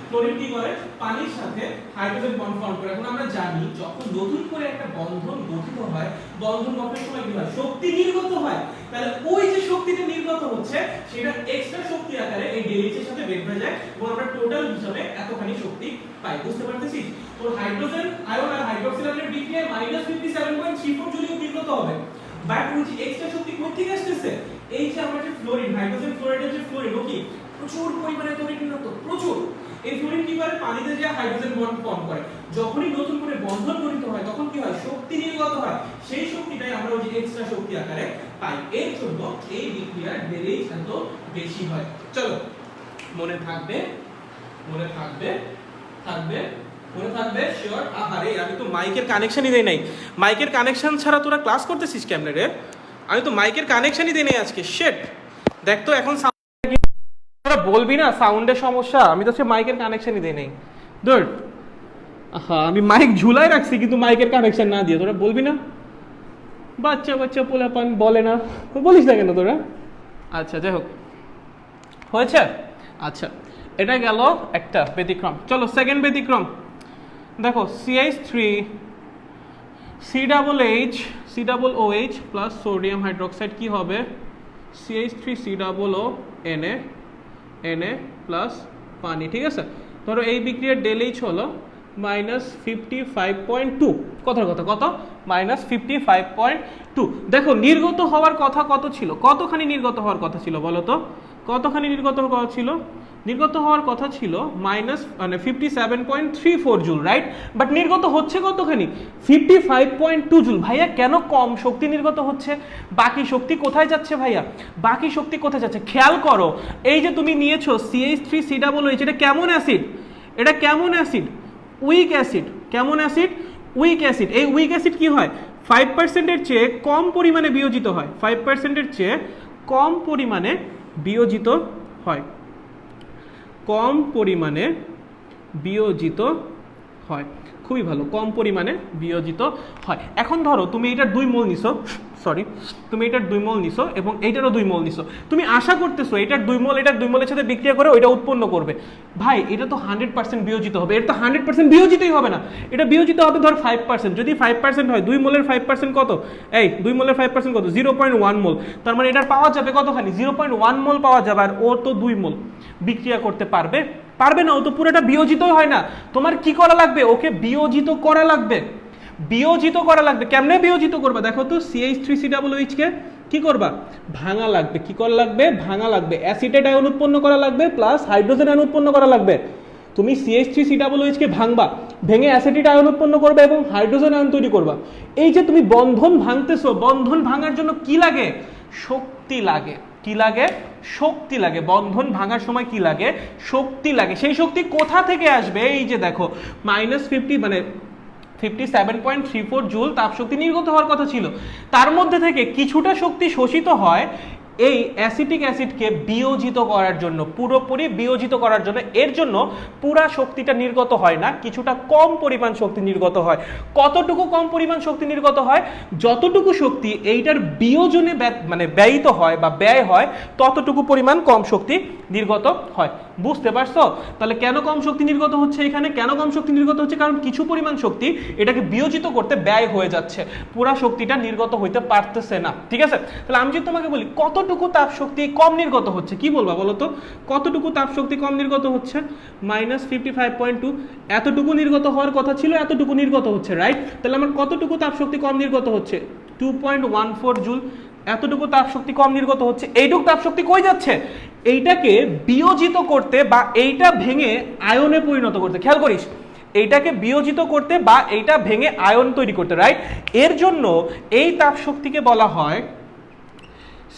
ক্লোরিন কি করে? পানির সাথে হাইড্রোজেন বন্ড ফর্ম করে। এখন আমরা জানি যখন নতুন করে একটা বন্ধন গঠিত হয়, বন্ধন গঠনের সময় কি হয়? শক্তি নির্গত হয়। তাহলে ওই যে শক্তিটা নির্গত হচ্ছে সেটা এক্সট্রা শক্তি আকারে এই ডেলিজের সাথে বের হয়ে যায় এবং আমরা টোটাল হিসাবে এতখানি শক্তি পাই। বুঝতে পারতেছিস? তো হাইড্রোজেন আয়ন আর হাইড্রক্সিল আয়নের বিক্রিয়ায় -57.34 জুলিও নির্গত হবে। বাট ওই যে এক্সট্রা শক্তি কোথা থেকে আসছে? এই যে আমরা যে ফ্লোরিন, হাইড্রোজেন ফ্লোরাইডের যে ফ্লোরিন, ও কি প্রচুর পরিমাণে তড়িৎ ঋণাত্মক, প্রচুর। এই ফ্লোরিন কি করে? পানিতে যে হাইড্রোজেন বন্ড ফর্ম করে, যখনই নতুন করে বন্ধন গঠিত হয় তখন কি হয়? শক্তি নির্গত হয়। সেই শক্তিটাই আমরা ওই যে এক্সট্রা শক্তি আকারে পাই। এর জন্য এই বিক্রিয়ার ডেলিজ এত বেশি হয়। চলো, মনে থাকবে, মনে থাকবে, থাকবে, মনে থাকবে শিওর। আহারে আমি তো মাইকের কানেকশনই দেই নাই। মাইকের কানেকশন ছাড়া তোরা ক্লাস করতেছিস কেমনে রে? আমি তো মাইকের কানেকশনই দেই নাই আজকে। শিট, দেখ তো এখন তোরা বলবি না সাউন্ডের সমস্যা? আমি তো মাইকের কানেকশনই দেই নাই। ধর, হ্যাঁ আমি মাইক ঝুলাই রাখছি কিন্তু মাইকের কানেকশন না দিয়ে, তোরা বলবি না? বাচ্চা বাচ্চা পোলাপান বলে না, বলিস না কেন তোরা? আচ্ছা যাই হোক, হয়েছে। আচ্ছা, এটা গেল একটা ব্যতিক্রম। চলো সেকেন্ড ব্যতিক্রম দেখো, CH3 COOH plus sodium hydroxide কি হবে? CH3COO Na প্লাস পানি। ঠিক আছে, ধরো এই বিক্রিয়ার ডেলিজ হলো -55.2। কথার কথা কত? -55.2। দেখো নির্গত হওয়ার কথা কত ছিল? কতখানি নির্গত হওয়ার কথা ছিল বলো তো? কতখানি নির্গত হওয়ার কথা ছিল? নির্গত হওয়ার কথা ছিল -57.34 জুল, রাইট? বাট নির্গত হচ্ছে কতখানি? 55.2 জুল। ভাইয়া কেন কম শক্তি নির্গত হচ্ছে? বাকি শক্তি কোথায় যাচ্ছে ভাইয়া? বাকি শক্তি কোথায় যাচ্ছে খেয়াল করো। এই যে তুমি নিয়েছো CH3COOH, এটা কেমন অ্যাসিড? এটা কেমন অ্যাসিড? Week acid. কেমন অ্যাসিড? Week acid. এই উইক অ্যাসিড কি হয়? 5%-এর চেয়ে কম পরিমাণে বিয়োজিত হয়। 5%-এর চেয়ে কম পরিমাণে বিয়োজিত হয়, কম পরিমাণে বিয়োজিত হয়। খুবই ভালো, কম পরিমাণে বিয়োজিত হয়। এখন ধরো তুমি এটার 2 মোল নিছো, তুমি এটার 2 মোল নিছো এবং এইটারও 2 মোল নিছো। তুমি আশা করতেছো এটার 2 মোল এটার 2 মোলের সাথে বিক্রিয়া করে ওইটা উৎপন্ন করবে। ভাই এটা তো 100% বিয়োজিত হবে। এটা তো 100% বিয়োজিতই হবে না, এটা বিয়োজিত হবে ধর 5%। যদি 5% হয়, 2 মোলের 5% কত? এই 2 মোলের 5% কত? 0.1 মোল। তার মানে এটার পাওয়া যাবে কতখানি? 0.1 মোল পাওয়া যাবে। আর ও তো 2 মোল বিক্রিয়া করতে পারবে? পারবে না, ও তো পুরোটা বিয়োজিতই হয় না। তোমার কি করা লাগবে? ওকে বিয়োজিত করা লাগবে, বিয়োজিত করা লাগবে। কেমনে বিয়োজিত করবা দেখো তো? CH3COOH কে কি করবা? ভাঙা লাগবে। কি করা লাগবে? ভাঙা লাগবে। অ্যাসিটেট আয়ন উৎপন্ন করা লাগবে প্লাস হাইড্রোজেন আয়ন উৎপন্ন করা লাগবে। তুমি CH3COOH কে ভাঙবা, ভেঙে অ্যাসিটেট আয়ন উৎপন্ন করবে এবং হাইড্রোজেন আয়ন তৈরি করবা। এই যে তুমি বন্ধন ভাঙতেছো, বন্ধন ভাঙার জন্য কি লাগে? শক্তি লাগে। কি লাগে? শক্তি লাগে। বন্ধন ভাঙার সময় কি লাগে? শক্তি লাগে। সেই শক্তি কোথা থেকে আসবে? এই যে দেখো -50 মানে 57.34 জুল তাপশক্তি নির্গত হওয়ার কথা ছিল। তার মধ্যে থেকে কিছুটা শক্তি শোষিত হয় এই অ্যাসিটিক অ্যাসিডকে বিয়োজিত করার জন্য, পুরোপুরি বিয়োজিত করার জন্য। এর জন্য পুরা শক্তিটা নির্গত হয় না, কিছুটা কম পরিমাণ শক্তি নির্গত হয়। কতটুকু কম পরিমাণ শক্তি নির্গত হয়? যতটুকু শক্তি এইটার বিয়োজনে মানে ব্যয়িত হয় বা ব্যয় হয়, ততটুকু পরিমাণ কম শক্তি নির্গত হয়। বুঝতে পারছো? তাহলে কেন কম শক্তি নির্গত হচ্ছে এখানে, কেন কম শক্তি নির্গত হচ্ছে? কারণ কিছু পরিমাণ শক্তি এটাকে বিয়োজিত করতে ব্যয় হয়ে যাচ্ছে, পুরা শক্তিটা নির্গত হইতে পারতেছে না। ঠিক আছে, তাহলে আমি যদি তোমাকে বলি কতটুকু তাপ শক্তি কম নির্গত হচ্ছে, কি বলবা বলো তো? কতটুকু তাপ শক্তি কম নির্গত হচ্ছে? -55.2, এতটুকু নির্গত হওয়ার কথা ছিল, এতটুকু নির্গত হচ্ছে, রাইট? তাহলে আমার কতটুকু তাপ শক্তি কম নির্গত হচ্ছে? 2.14 জুল, এতটুকু তাপ শক্তি কম নির্গত হচ্ছে। এইটুকু তাপ শক্তি কই যাচ্ছে? এইটাকে বিয়োজিত করতে বা এইটা ভেঙে আয়নে পরিণত করতে। খেয়াল করিস, এইটাকে বিয়োজিত করতে বা এইটা ভেঙে আয়ন তৈরি করতে, রাইট? এর জন্য এই তাপ শক্তিকে বলা হয়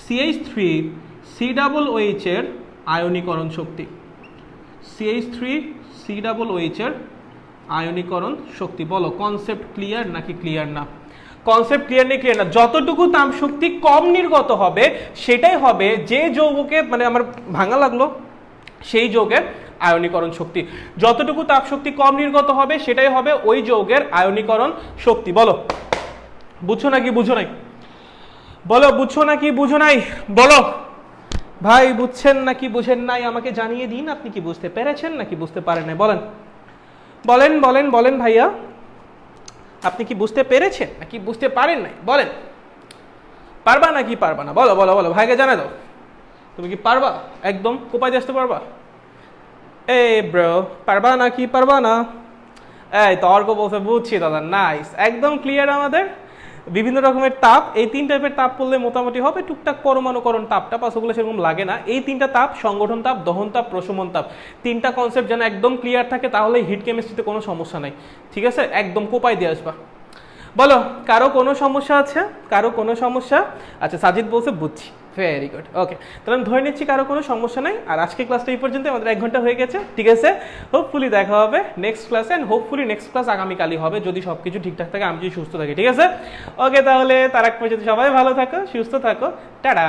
CH3COOH এর আয়নীকরণ শক্তি। CH3COOH এর আয়নীকরণ শক্তি। বলো কনসেপ্ট ক্লিয়ার নাকি ক্লিয়ার না? কনসেপ্ট ক্লিয়ার নেই, ক্লিয়ার না? যতটুকু তাপ শক্তি কম নির্গত হবে সেটাই হবে যে যৌগকে, মানে আমার ভাঙা লাগলো, সেই যৌগের আয়নীকরণ শক্তি। যতটুকু তাপ শক্তি কম নির্গত হবে সেটাই হবে ওই যৌগের আয়নীকরণ শক্তি। বলো বুঝছো নাকি বুঝো নাই? বলো বুঝছো নাকি বুঝো নাই? বলো ভাই, বুঝছেন নাকি বুঝেন নাই? আমাকে জানিয়ে দিন আপনি কি বুঝতে পেরেছেন নাকি বুঝতে পারেন নাই। বলেন বলেন বলেন বলেন ভাইয়া, আপনি কি বুঝতে পেরেছেন নাকি বুঝতে পারেন নাই? বলেন, পারবা নাকি পারবা না? বলো বলো বলো, ভাইকে জানাই দাও। তুমি কি পারবা? একদম কোপায় দিয়ে আসতে পারবা? এই ব্রো, পারবা নাকি পারবা না? এই তর্ক বলতে বুঝছি দাদা, নাইস, একদম ক্লিয়ার। আমাদের বিভিন্ন রকমের তাপ, এই 3 টাইপের তাপ পড়লে মোটামুটি হবে। টুকটাক পরমাণুকরণ তাপটা পাস, ওগুলো সেরকম লাগে না। এই 3টা তাপ, সংগঠন তাপ, দহন তাপ, প্রশমন তাপ, 3টা কনসেপ্ট যেন একদম ক্লিয়ার থাকে, তাহলে হিট কেমিস্ট্রিতে কোনো সমস্যা নাই। ঠিক আছে, একদম কোপায় দিয়ে আসবা। বলো, কারো কোনো সমস্যা আছে? কারো কোনো সমস্যা? আচ্ছা, সাজিদ বলছে বুঝছি, ভেরি গুড, ওকে। তাহলে আমি ধরে নিচ্ছি কারো কোনো সমস্যা নাই। আর আজকে ক্লাসটা এই পর্যন্ত, আমাদের 1 ঘন্টা হয়ে গেছে। ঠিক আছে, হোপফুলি দেখা হবে নেক্সট ক্লাসে, অ্যান্ড হোপফুলি নেক্সট ক্লাস আগামীকালই হবে, যদি সব কিছু ঠিকঠাক থাকে, আমি যদি সুস্থ থাকি। ঠিক আছে, ওকে, তাহলে তার এক পর্যন্ত সবাই ভালো থাকো, সুস্থ থাকো, টাটা।